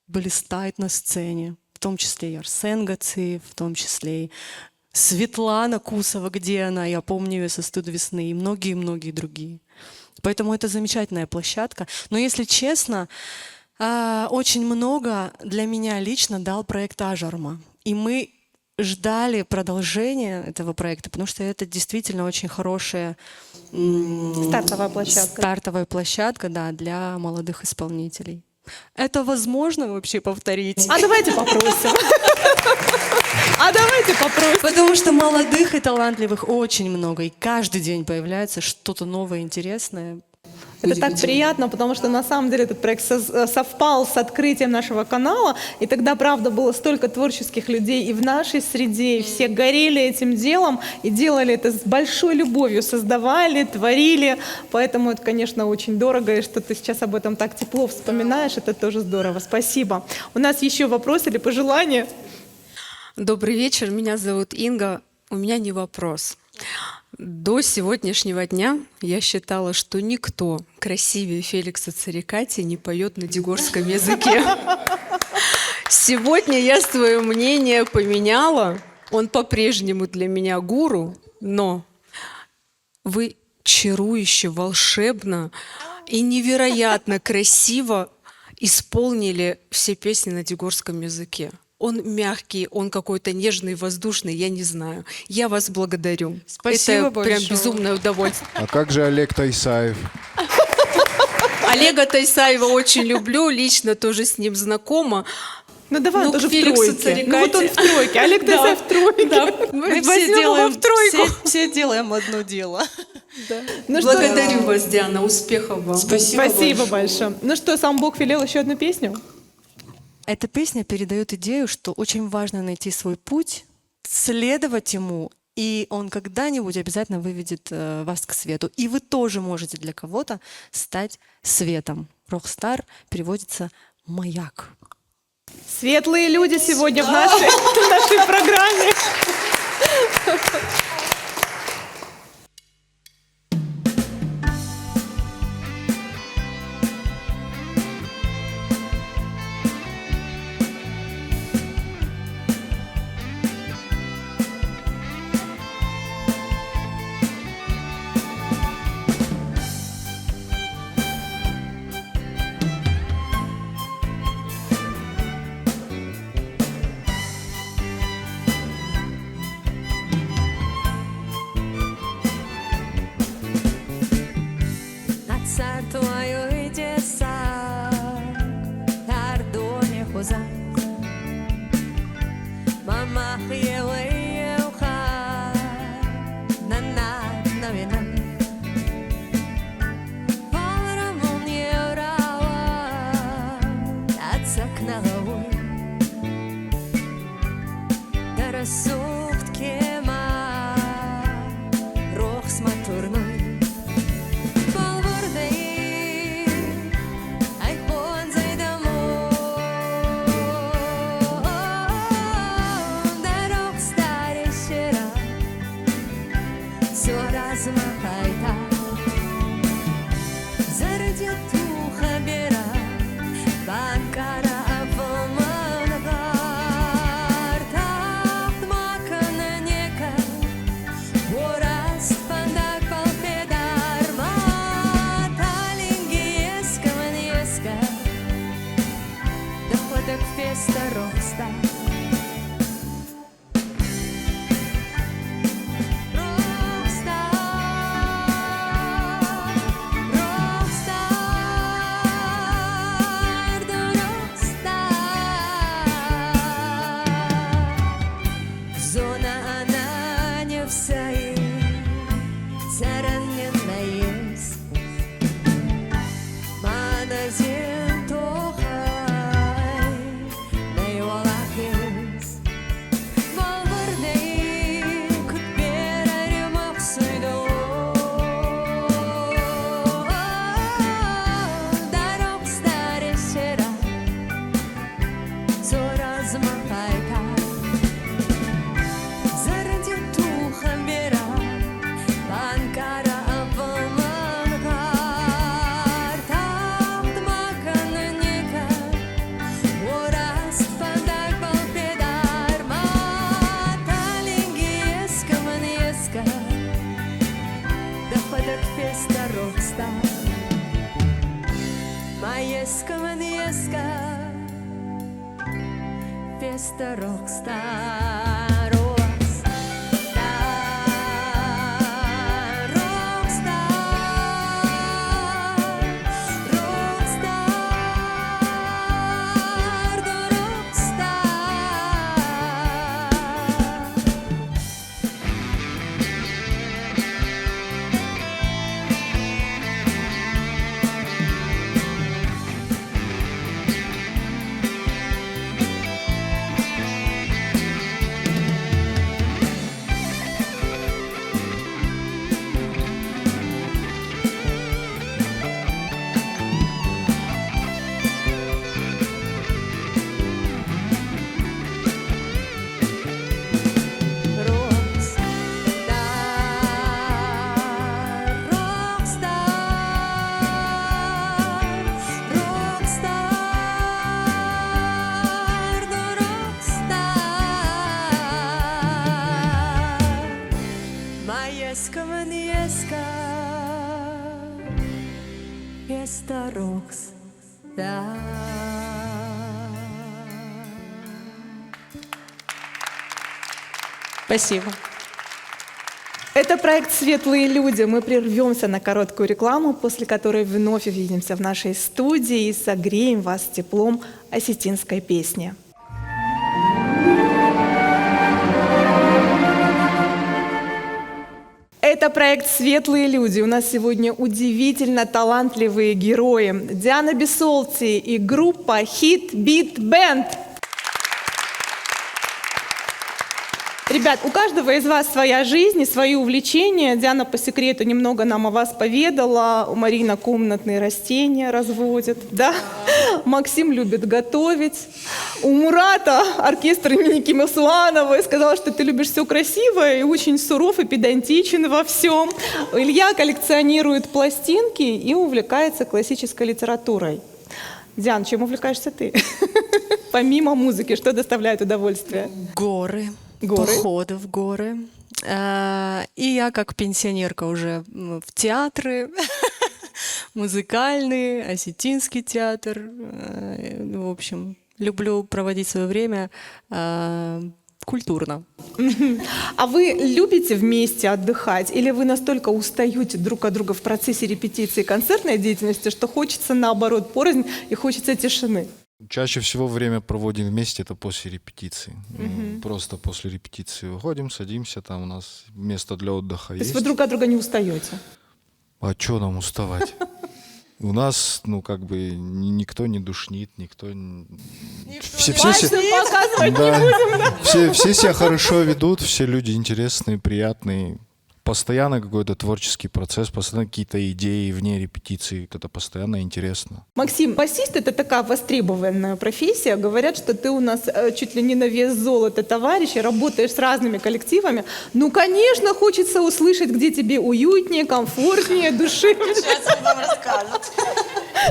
блистает на сцене. В том числе и Арсен Гациев, в том числе и Светлана Кусова, где она, я помню ее со «Студ-весны», и многие-многие другие. Поэтому это замечательная площадка. Но если честно, очень много для меня лично дал проект «Ажарма». И мы ждали продолжения этого проекта, потому что это действительно очень хорошая Стартовая площадка. Стартовая площадка, да, для молодых исполнителей. Это возможно вообще повторить? А давайте попросим. Потому что молодых и талантливых очень много, и каждый день появляется что-то новое, интересное. Это так приятно, потому что на самом деле этот проект совпал с открытием нашего канала, и тогда, правда, было столько творческих людей и в нашей среде, и все горели этим делом, и делали это с большой любовью, создавали, творили, поэтому это, конечно, очень дорого, и что ты сейчас об этом так тепло вспоминаешь, это тоже здорово. Спасибо. У нас еще вопрос или пожелание? Добрый вечер, меня зовут Инга. У меня не вопрос. До сегодняшнего дня я считала, что никто красивее Феликса Царикати не поет на дигорском языке. Сегодня я свое мнение поменяла. Он по-прежнему для меня гуру, но вы чарующе, волшебно и невероятно красиво исполнили все песни на дигорском языке. Он мягкий, он какой-то нежный, воздушный, я не знаю. Я вас благодарю. Спасибо Это большое. прям безумное удовольствие. А как же Олег Тайсаев? Олега Тайсаева очень люблю, лично тоже с ним знакома. Ну давай, Ну, он тоже в Феликсу тройке. Царикати. Ну вот он в тройке, Олег Тайсаев в тройке. Мы Возьмем его в тройку. все делаем одно дело. Ну что, Благодарю вас, Диана, успехов вам. спасибо большое. Ну что, сам Бог велел еще одну песню? Эта песня передает идею, что очень важно найти свой путь, следовать ему, и он когда-нибудь обязательно выведет вас к свету. И вы тоже можете для кого-то стать светом. Рокстар переводится «маяк». Светлые люди сегодня в нашей программе. твое идеса, Ардоне хоза, Мама хьеве уха, Нана навина, Валрамон еврава, Ацак на головой, Дарасухт кема, Рох сматурной. Феста Рокстар. Зона она не вся царанена есть. Маназин тохай на его лакис. Волварней купера ремок суйдо. Дорог старый сера, зора замахайка. Заради туха бера, банкара авамангар. Там макана нека, ворас фандар балпедар. Маталинги еска манеска, доходок феста Рокстар. Маеска манеска, феста Рокстар. Маеска манеска, феста Рокстар. Спасибо. Это проект «Светлые люди». Мы прервемся на короткую рекламу, после которой вновь увидимся в нашей студии и согреем вас теплом осетинской песни. Это проект «Светлые люди». У нас сегодня удивительно талантливые герои. Диана Бисолти и группа Hit Beat Band. Ребят, у каждого из вас своя жизнь и свои увлечения. Диана по секрету немного нам о вас поведала. Марина комнатные растения разводит, да? Максим любит готовить. У Мурата оркестр имени Кима Суанова. Сказала, что ты любишь все красивое и очень суров и педантичен во всем. Илья коллекционирует пластинки и увлекается классической литературой. Диан, чем увлекаешься ты? Помимо музыки, что доставляет удовольствие? Горы. Походы в горы. И я как пенсионерка уже в театры, музыкальный, осетинский театр. В общем, люблю проводить свое время культурно. А вы любите вместе отдыхать? Или вы настолько устаете друг от друга в процессе репетиции концертной деятельности, что хочется наоборот порознь и хочется тишины? Чаще всего время проводим вместе, это после репетиции. Просто после репетиции выходим, садимся, там у нас место для отдыха То есть. есть вы друг от друга не устаете? А что нам уставать? У нас, никто не душнит, никто... Все себя хорошо ведут, все люди интересные, приятные. Постоянно какой-то творческий процесс, постоянно какие-то идеи вне репетиции, это постоянно интересно. Максим, басист — это такая востребованная профессия. Говорят, что ты у нас чуть ли не на вес золота товарищ, и работаешь с разными коллективами. Ну, конечно, хочется услышать, где тебе уютнее, комфортнее, душевнее. Сейчас он вам расскажет.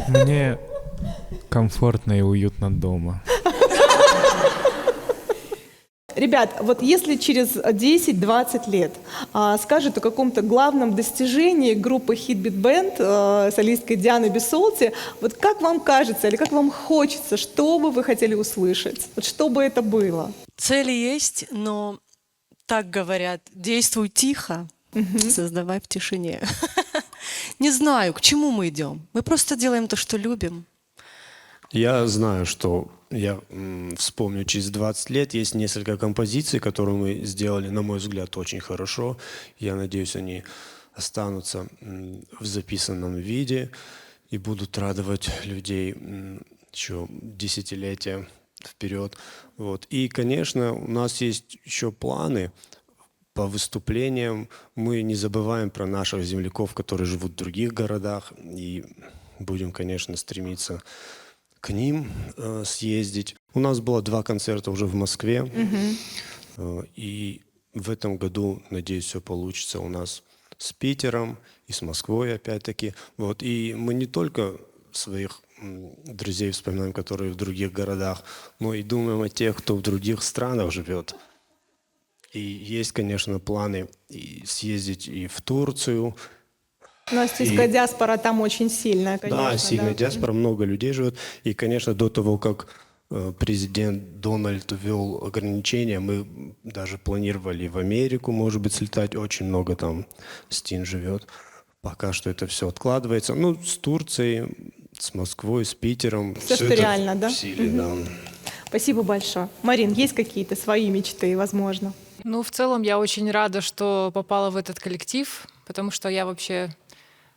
Мне комфортно и уютно дома. Ребят, вот если через 10-20 лет скажут о каком-то главном достижении группы Hit-Beat Band, солистской Дианы Бисолти, вот как вам кажется или как вам хочется, что бы вы хотели услышать? Вот что бы это было? Цели есть, но так говорят, действуй тихо, создавай в тишине. Не знаю, к чему мы идем. Мы просто делаем то, что любим. Я знаю, что я вспомню, через 20 лет есть несколько композиций, которые мы сделали, на мой взгляд, очень хорошо. Я надеюсь, они останутся в записанном виде и будут радовать людей еще десятилетия вперед. Вот. И, конечно, у нас есть еще планы по выступлениям. Мы не забываем про наших земляков, которые живут в других городах, и будем, конечно, стремиться к ним съездить. У нас было 2 концерта уже в Москве, и в этом году, надеюсь, все получится у нас с Питером и с Москвой опять-таки. Вот. И мы не только своих друзей вспоминаем, которые в других городах, но и думаем о тех, кто в других странах живет. И есть, конечно, планы съездить и в Турцию. У нас диаспора там очень сильная, конечно. Да, сильная диаспора, много людей живет. И, конечно, до того, как президент Дональд ввел ограничения, мы даже планировали в Америку, может быть, слетать. Очень много там Стин живет. Пока что это все откладывается. Ну, с Турцией, с Москвой, с Питером. Все, что реально, да? В силе, да. Спасибо большое. Марин, есть какие-то свои мечты, возможно? Ну, в целом, я очень рада, что попала в этот коллектив, потому что я вообще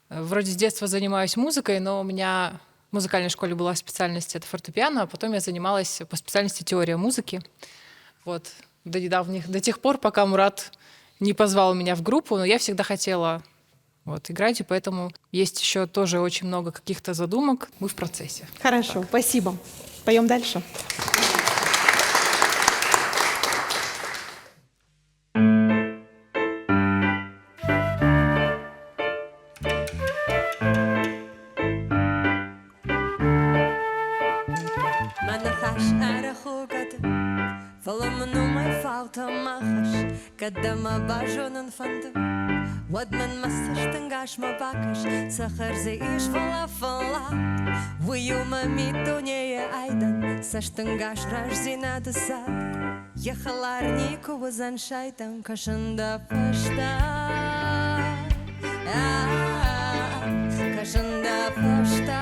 вроде с детства занимаюсь музыкой, но у меня в музыкальной школе была специальность — это фортепиано, а потом я занималась по специальности теория музыки. Вот. До тех пор, пока Мурат не позвал меня в группу, но я всегда хотела играть, и поэтому есть еще тоже очень много каких-то задумок. Мы в процессе. Хорошо, спасибо. Поем дальше. Когда мы бажонын фанду, вот man масаштын гашма бакаш, сахарзе иш фала, уюма митунее айдан, саштын гаш рождена десак, ехалар нику возан шайтан, кашында пашта, кашында пашта,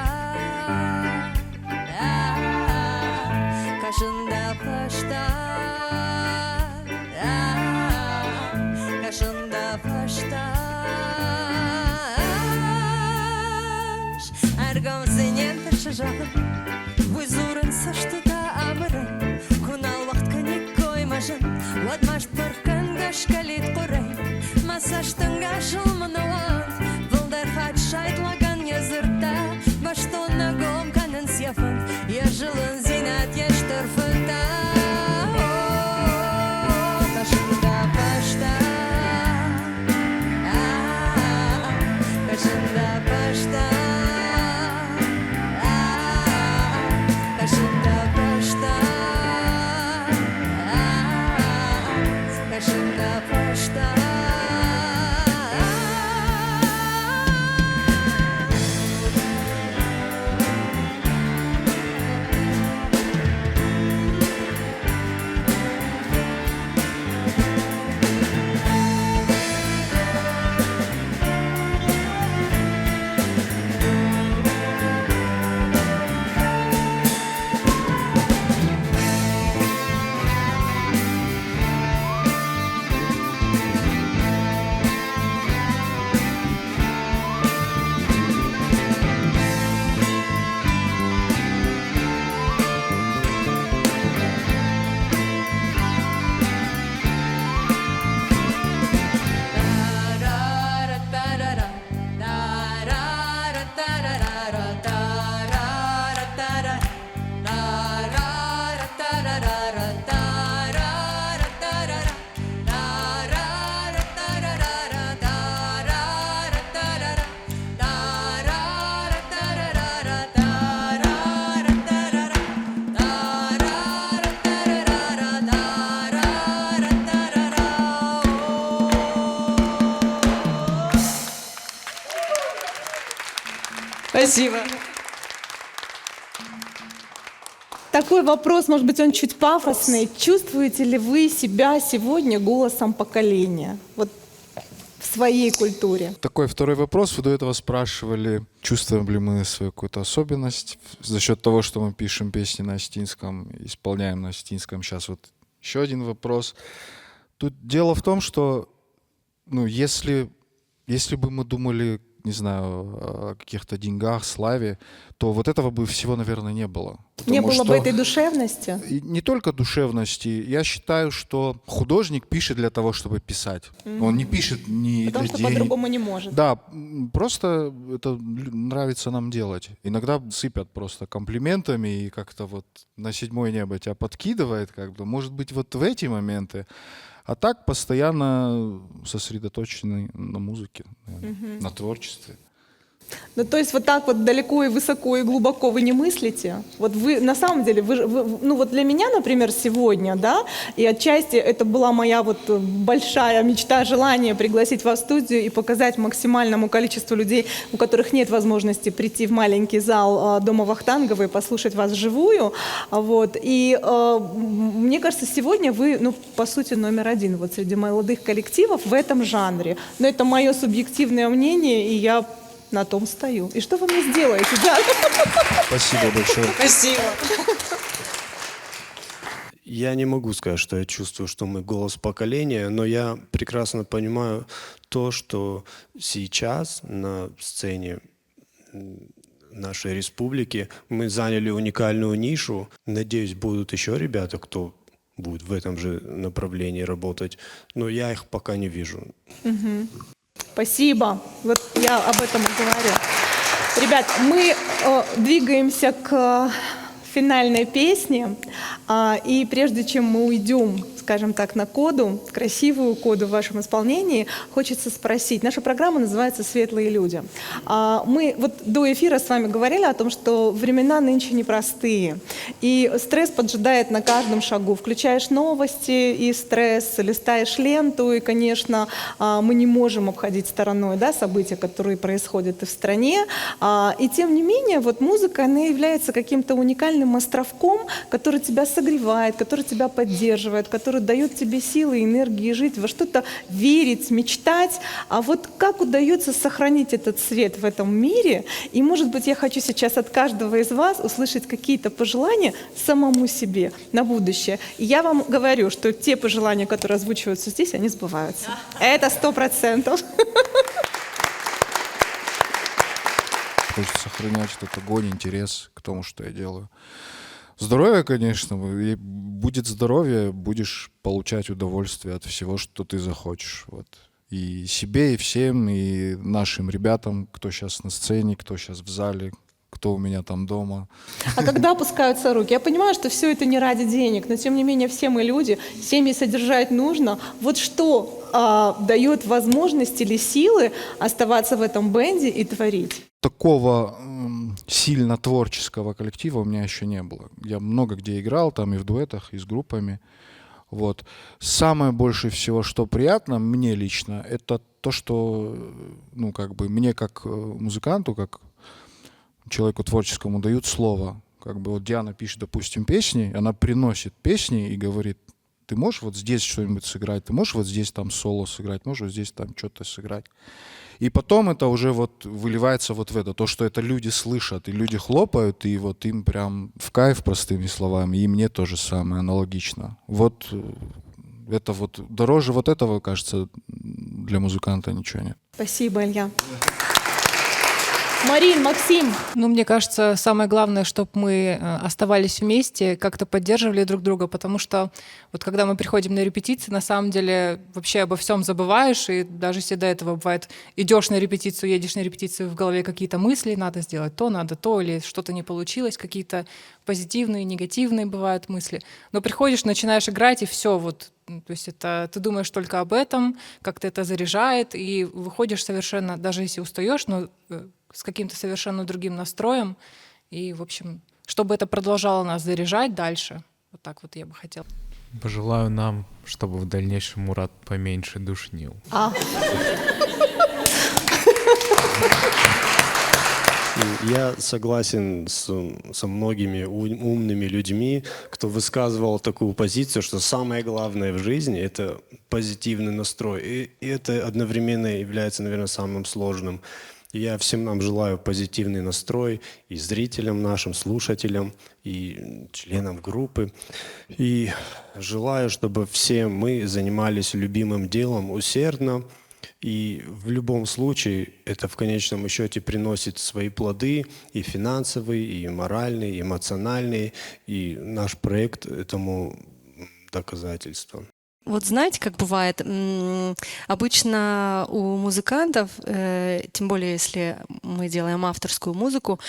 кашында пашта. Кашында пашташ, аргам зенен ташажагы, вызурын саштыта амыры, кунал вақт каник коймажын, вадмаш пыркан гашкалит корай, масаштын гашыл мынауан, вылдар хат шайтлаган язырта, баштонна гом канын сьяфын, ежылын зинат ештыр фыта. Спасибо. Такой вопрос, может быть, он чуть пафосный. Чувствуете ли вы себя сегодня голосом поколения? Вот в своей культуре. Такой второй вопрос. Вы до этого спрашивали, чувствуем ли мы свою какую-то особенность за счет того, что мы пишем песни на остинском, исполняем на остинском. Сейчас вот еще один вопрос. Тут дело в том, что если бы мы думали, не знаю, о каких-то деньгах, славе, то вот этого бы всего, наверное, не было. Не было бы этой душевности? И не только душевности. Я считаю, что художник пишет для того, чтобы писать. Он не пишет не Потому для что денег. по-другому не может. Да, просто это нравится нам делать. Иногда сыпят просто комплиментами и как-то вот на седьмое небо тебя подкидывает, как бы. Может быть, вот в эти моменты. А так постоянно сосредоточены на музыке, наверное, на творчестве. Ну, то есть вот так вот далеко и высоко и глубоко вы не мыслите? Вот вы, на самом деле, ну вот для меня, например, сегодня, да, и отчасти это была моя вот большая мечта, желание пригласить вас в студию и показать максимальному количеству людей, у которых нет возможности прийти в маленький зал Дома Вахтангова и послушать вас вживую, вот, и мне кажется, сегодня вы, ну, по сути, номер один вот среди молодых коллективов в этом жанре. Но это мое субъективное мнение, и я на том стою. И что вы мне сделаете, да? Спасибо большое. Спасибо. Я не могу сказать, что я чувствую, что мы голос поколения, но я прекрасно понимаю то, что сейчас на сцене нашей республики мы заняли уникальную нишу. Надеюсь, будут еще ребята, кто будет в этом же направлении работать, но я их пока не вижу. Спасибо. Вот я об этом и говорю. Ребят, мы двигаемся к финальной песне, и прежде чем мы уйдем, скажем так, на коду, красивую коду в вашем исполнении, хочется спросить. Наша программа называется «Светлые люди». Мы вот до эфира с вами говорили о том, что времена нынче непростые, и стресс поджидает на каждом шагу. Включаешь новости, и стресс, листаешь ленту, и, конечно, мы не можем обходить стороной, да, события, которые происходят и в стране. И тем не менее, вот музыка, она является каким-то уникальным островком, который тебя согревает, который тебя поддерживает, который дает тебе силы, энергии жить, во что-то верить, мечтать. А вот как удается сохранить этот свет в этом мире? И, может быть, я хочу сейчас от каждого из вас услышать какие-то пожелания самому себе на будущее. И я вам говорю, что те пожелания, которые озвучиваются здесь, они сбываются. Это 100%. Хочется сохранять этот огонь, интерес к тому, что я делаю. Здоровье, конечно. И будет здоровье, будешь получать удовольствие от всего, что ты захочешь. Вот. И себе, и всем, и нашим ребятам, кто сейчас на сцене, кто сейчас в зале, кто у меня там дома. А когда опускаются руки? Я понимаю, что все это не ради денег, но тем не менее все мы люди, семьи содержать нужно. Вот что дает возможность или силы оставаться в этом бенде и творить? Такого сильно творческого коллектива у меня еще не было. Я много где играл, там и в дуэтах, и с группами. Вот. Самое больше всего, что приятно мне лично, это то, что, ну, как бы мне как музыканту, как человеку творческому дают слово. Как бы вот Диана пишет, допустим, песни, она приносит песни и говорит: ты можешь вот здесь что-нибудь сыграть, ты можешь вот здесь там соло сыграть, можешь вот здесь там что-то сыграть. И потом это уже вот выливается вот в это, то, что это люди слышат, и люди хлопают, и вот им прям в кайф, простыми словами, и мне то же самое, аналогично. Вот это вот дороже вот этого, кажется, для музыканта ничего нет. Спасибо, Илья. Марин, Максим. Ну, мне кажется, самое главное, чтобы мы оставались вместе, как-то поддерживали друг друга, потому что вот когда мы приходим на репетиции, на самом деле вообще обо всем забываешь, и даже если до этого бывает, идешь на репетицию, едешь на репетицию, в голове какие-то мысли, надо сделать то, надо то, или что-то не получилось, какие-то позитивные, негативные бывают мысли. Но приходишь, начинаешь играть, и все, вот, то есть это ты думаешь только об этом, как-то это заряжает, и выходишь совершенно, даже если устаешь, но с каким-то совершенно другим настроем. И, в общем, чтобы это продолжало нас заряжать дальше. Вот так вот я бы хотела. Пожелаю нам, чтобы в дальнейшем Мурат поменьше душнил. Я согласен со многими умными людьми, кто высказывал такую позицию, что самое главное в жизни — это позитивный настрой. И это одновременно является, наверное, самым сложным. И я всем нам желаю позитивный настрой, и зрителям нашим, слушателям, и членам группы. И желаю, чтобы все мы занимались любимым делом усердно. И в любом случае это в конечном счете приносит свои плоды, и финансовые, и моральные, и эмоциональные. И наш проект этому доказательство. Вот знаете, как бывает, обычно у музыкантов, тем более если мы делаем авторскую музыку,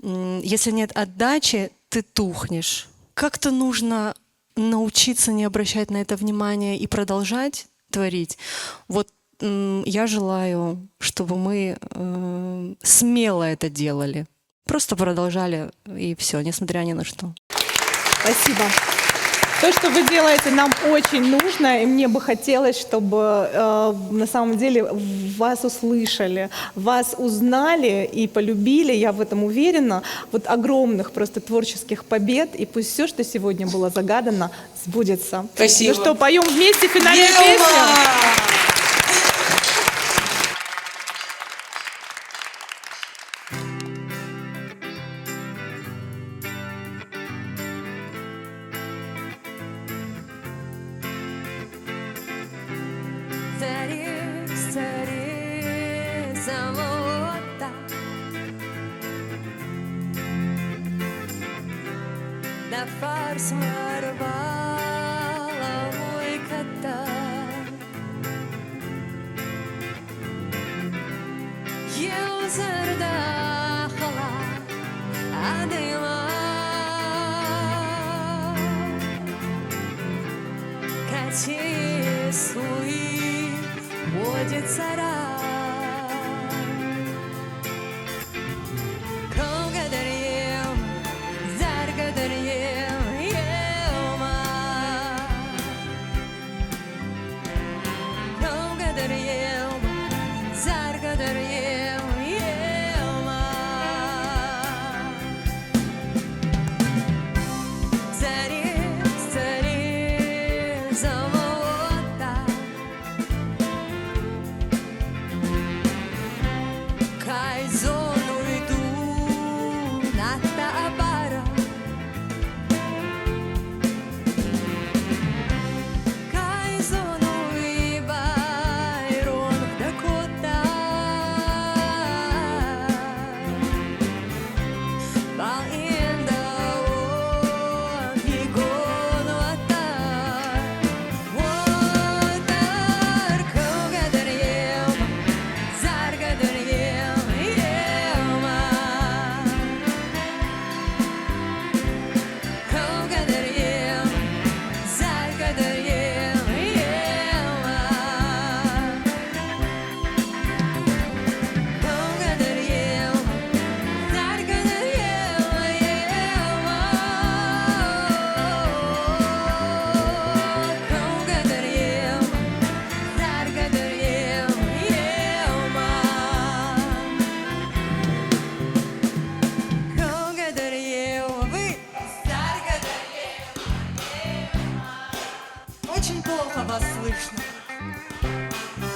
если нет отдачи, ты тухнешь. Как-то нужно научиться не обращать на это внимания и продолжать творить. Вот я желаю, чтобы мы смело это делали. Просто продолжали, и все, несмотря ни на что. Спасибо. То, что вы делаете, нам очень нужно, и мне бы хотелось, чтобы на самом деле вас услышали, вас узнали и полюбили, я в этом уверена. Вот огромных просто творческих побед, и пусть все, что сегодня было загадано, сбудется. Спасибо. Ну что, поем вместе финальную песню? Цари, золота, на фарс марвала мой кота. Елзарда хала адыма, кати суи будет цара. Колгадарьем, заргадарьем, елма. Колгадарьем, заргадарьем, елма. Цари, цари, золота, кайзону иду на табара. Кайзону и Байрон Дакота. Балинда о фигону атар. Отар колгадарьем, заргадарьем, елма. Колгадарьем, заргадарьем, елма. Колгадарьем, заргадарьем, елма. Колгадарьем, заргадарьем, елма. Колгадарьем, вы заргадарьем, елма. Очень плохо вас слышно.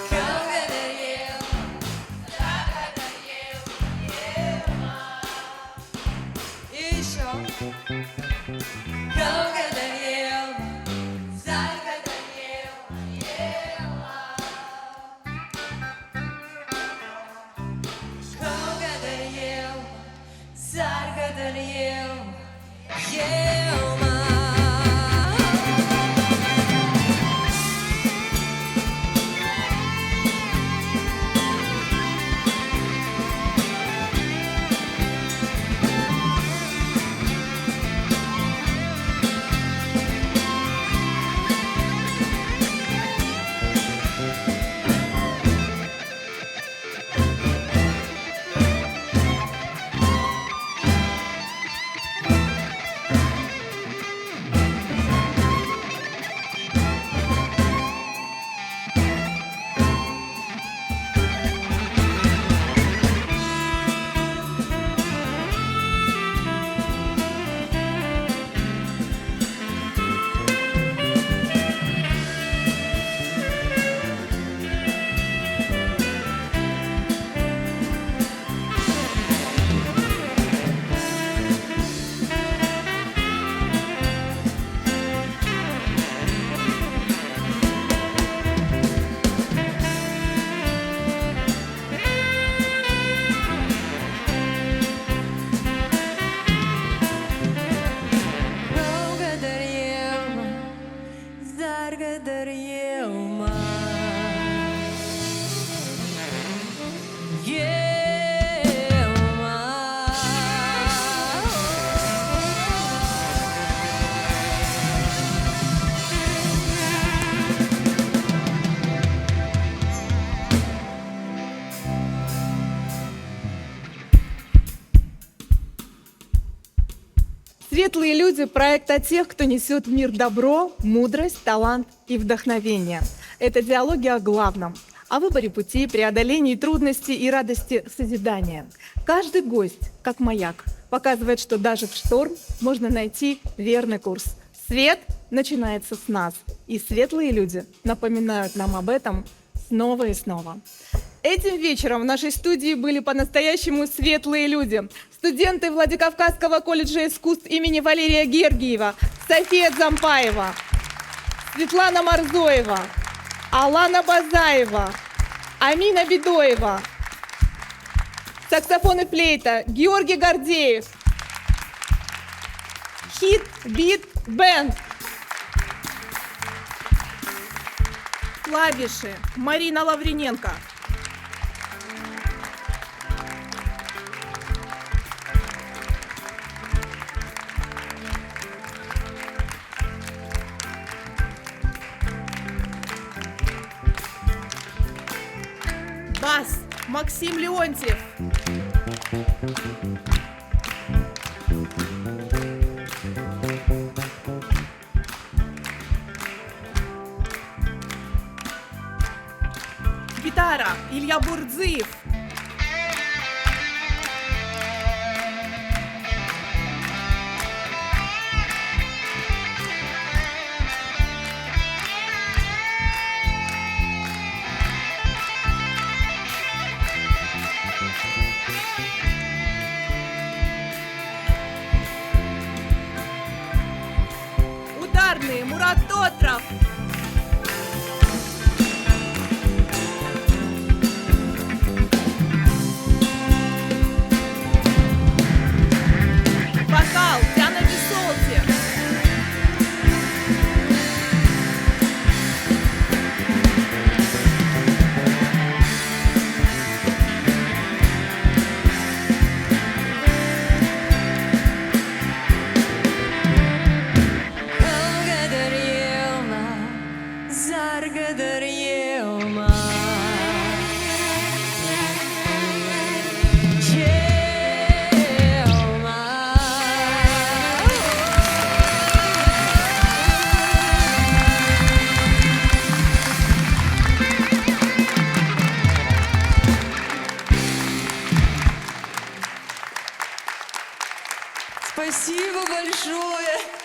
Колгадарьем, заргадарьем, елма. И еще. Колгадарьем, заргадарьем, елма. Колгадарьем, заргадарьем, елма. Светлые люди – проект о тех, кто несет в мир добро, мудрость, талант и вдохновение. Это диалоги о главном – о выборе пути, преодолении трудностей и радости созидания. Каждый гость, как маяк, показывает, что даже в шторм можно найти верный курс. Свет начинается с нас, и светлые люди напоминают нам об этом снова и снова. Этим вечером в нашей студии были по-настоящему светлые люди. Студенты Владикавказского колледжа искусств имени Валерия Гергиева, София Дзампаева, Светлана Марзоева, Алана Базаева, Амина Бедоева, саксофон и флейта Георгий Гордеев, Хит Бит Бенд, клавиши Марина Лавриненко, бас Максим Леонтьев, гитара Илья Бурдзиев, ударные Мурат Тотров, вокал Диана Висолти, Kavgadır yılma, zargıdır yılma. Yılma. Спасибо большое.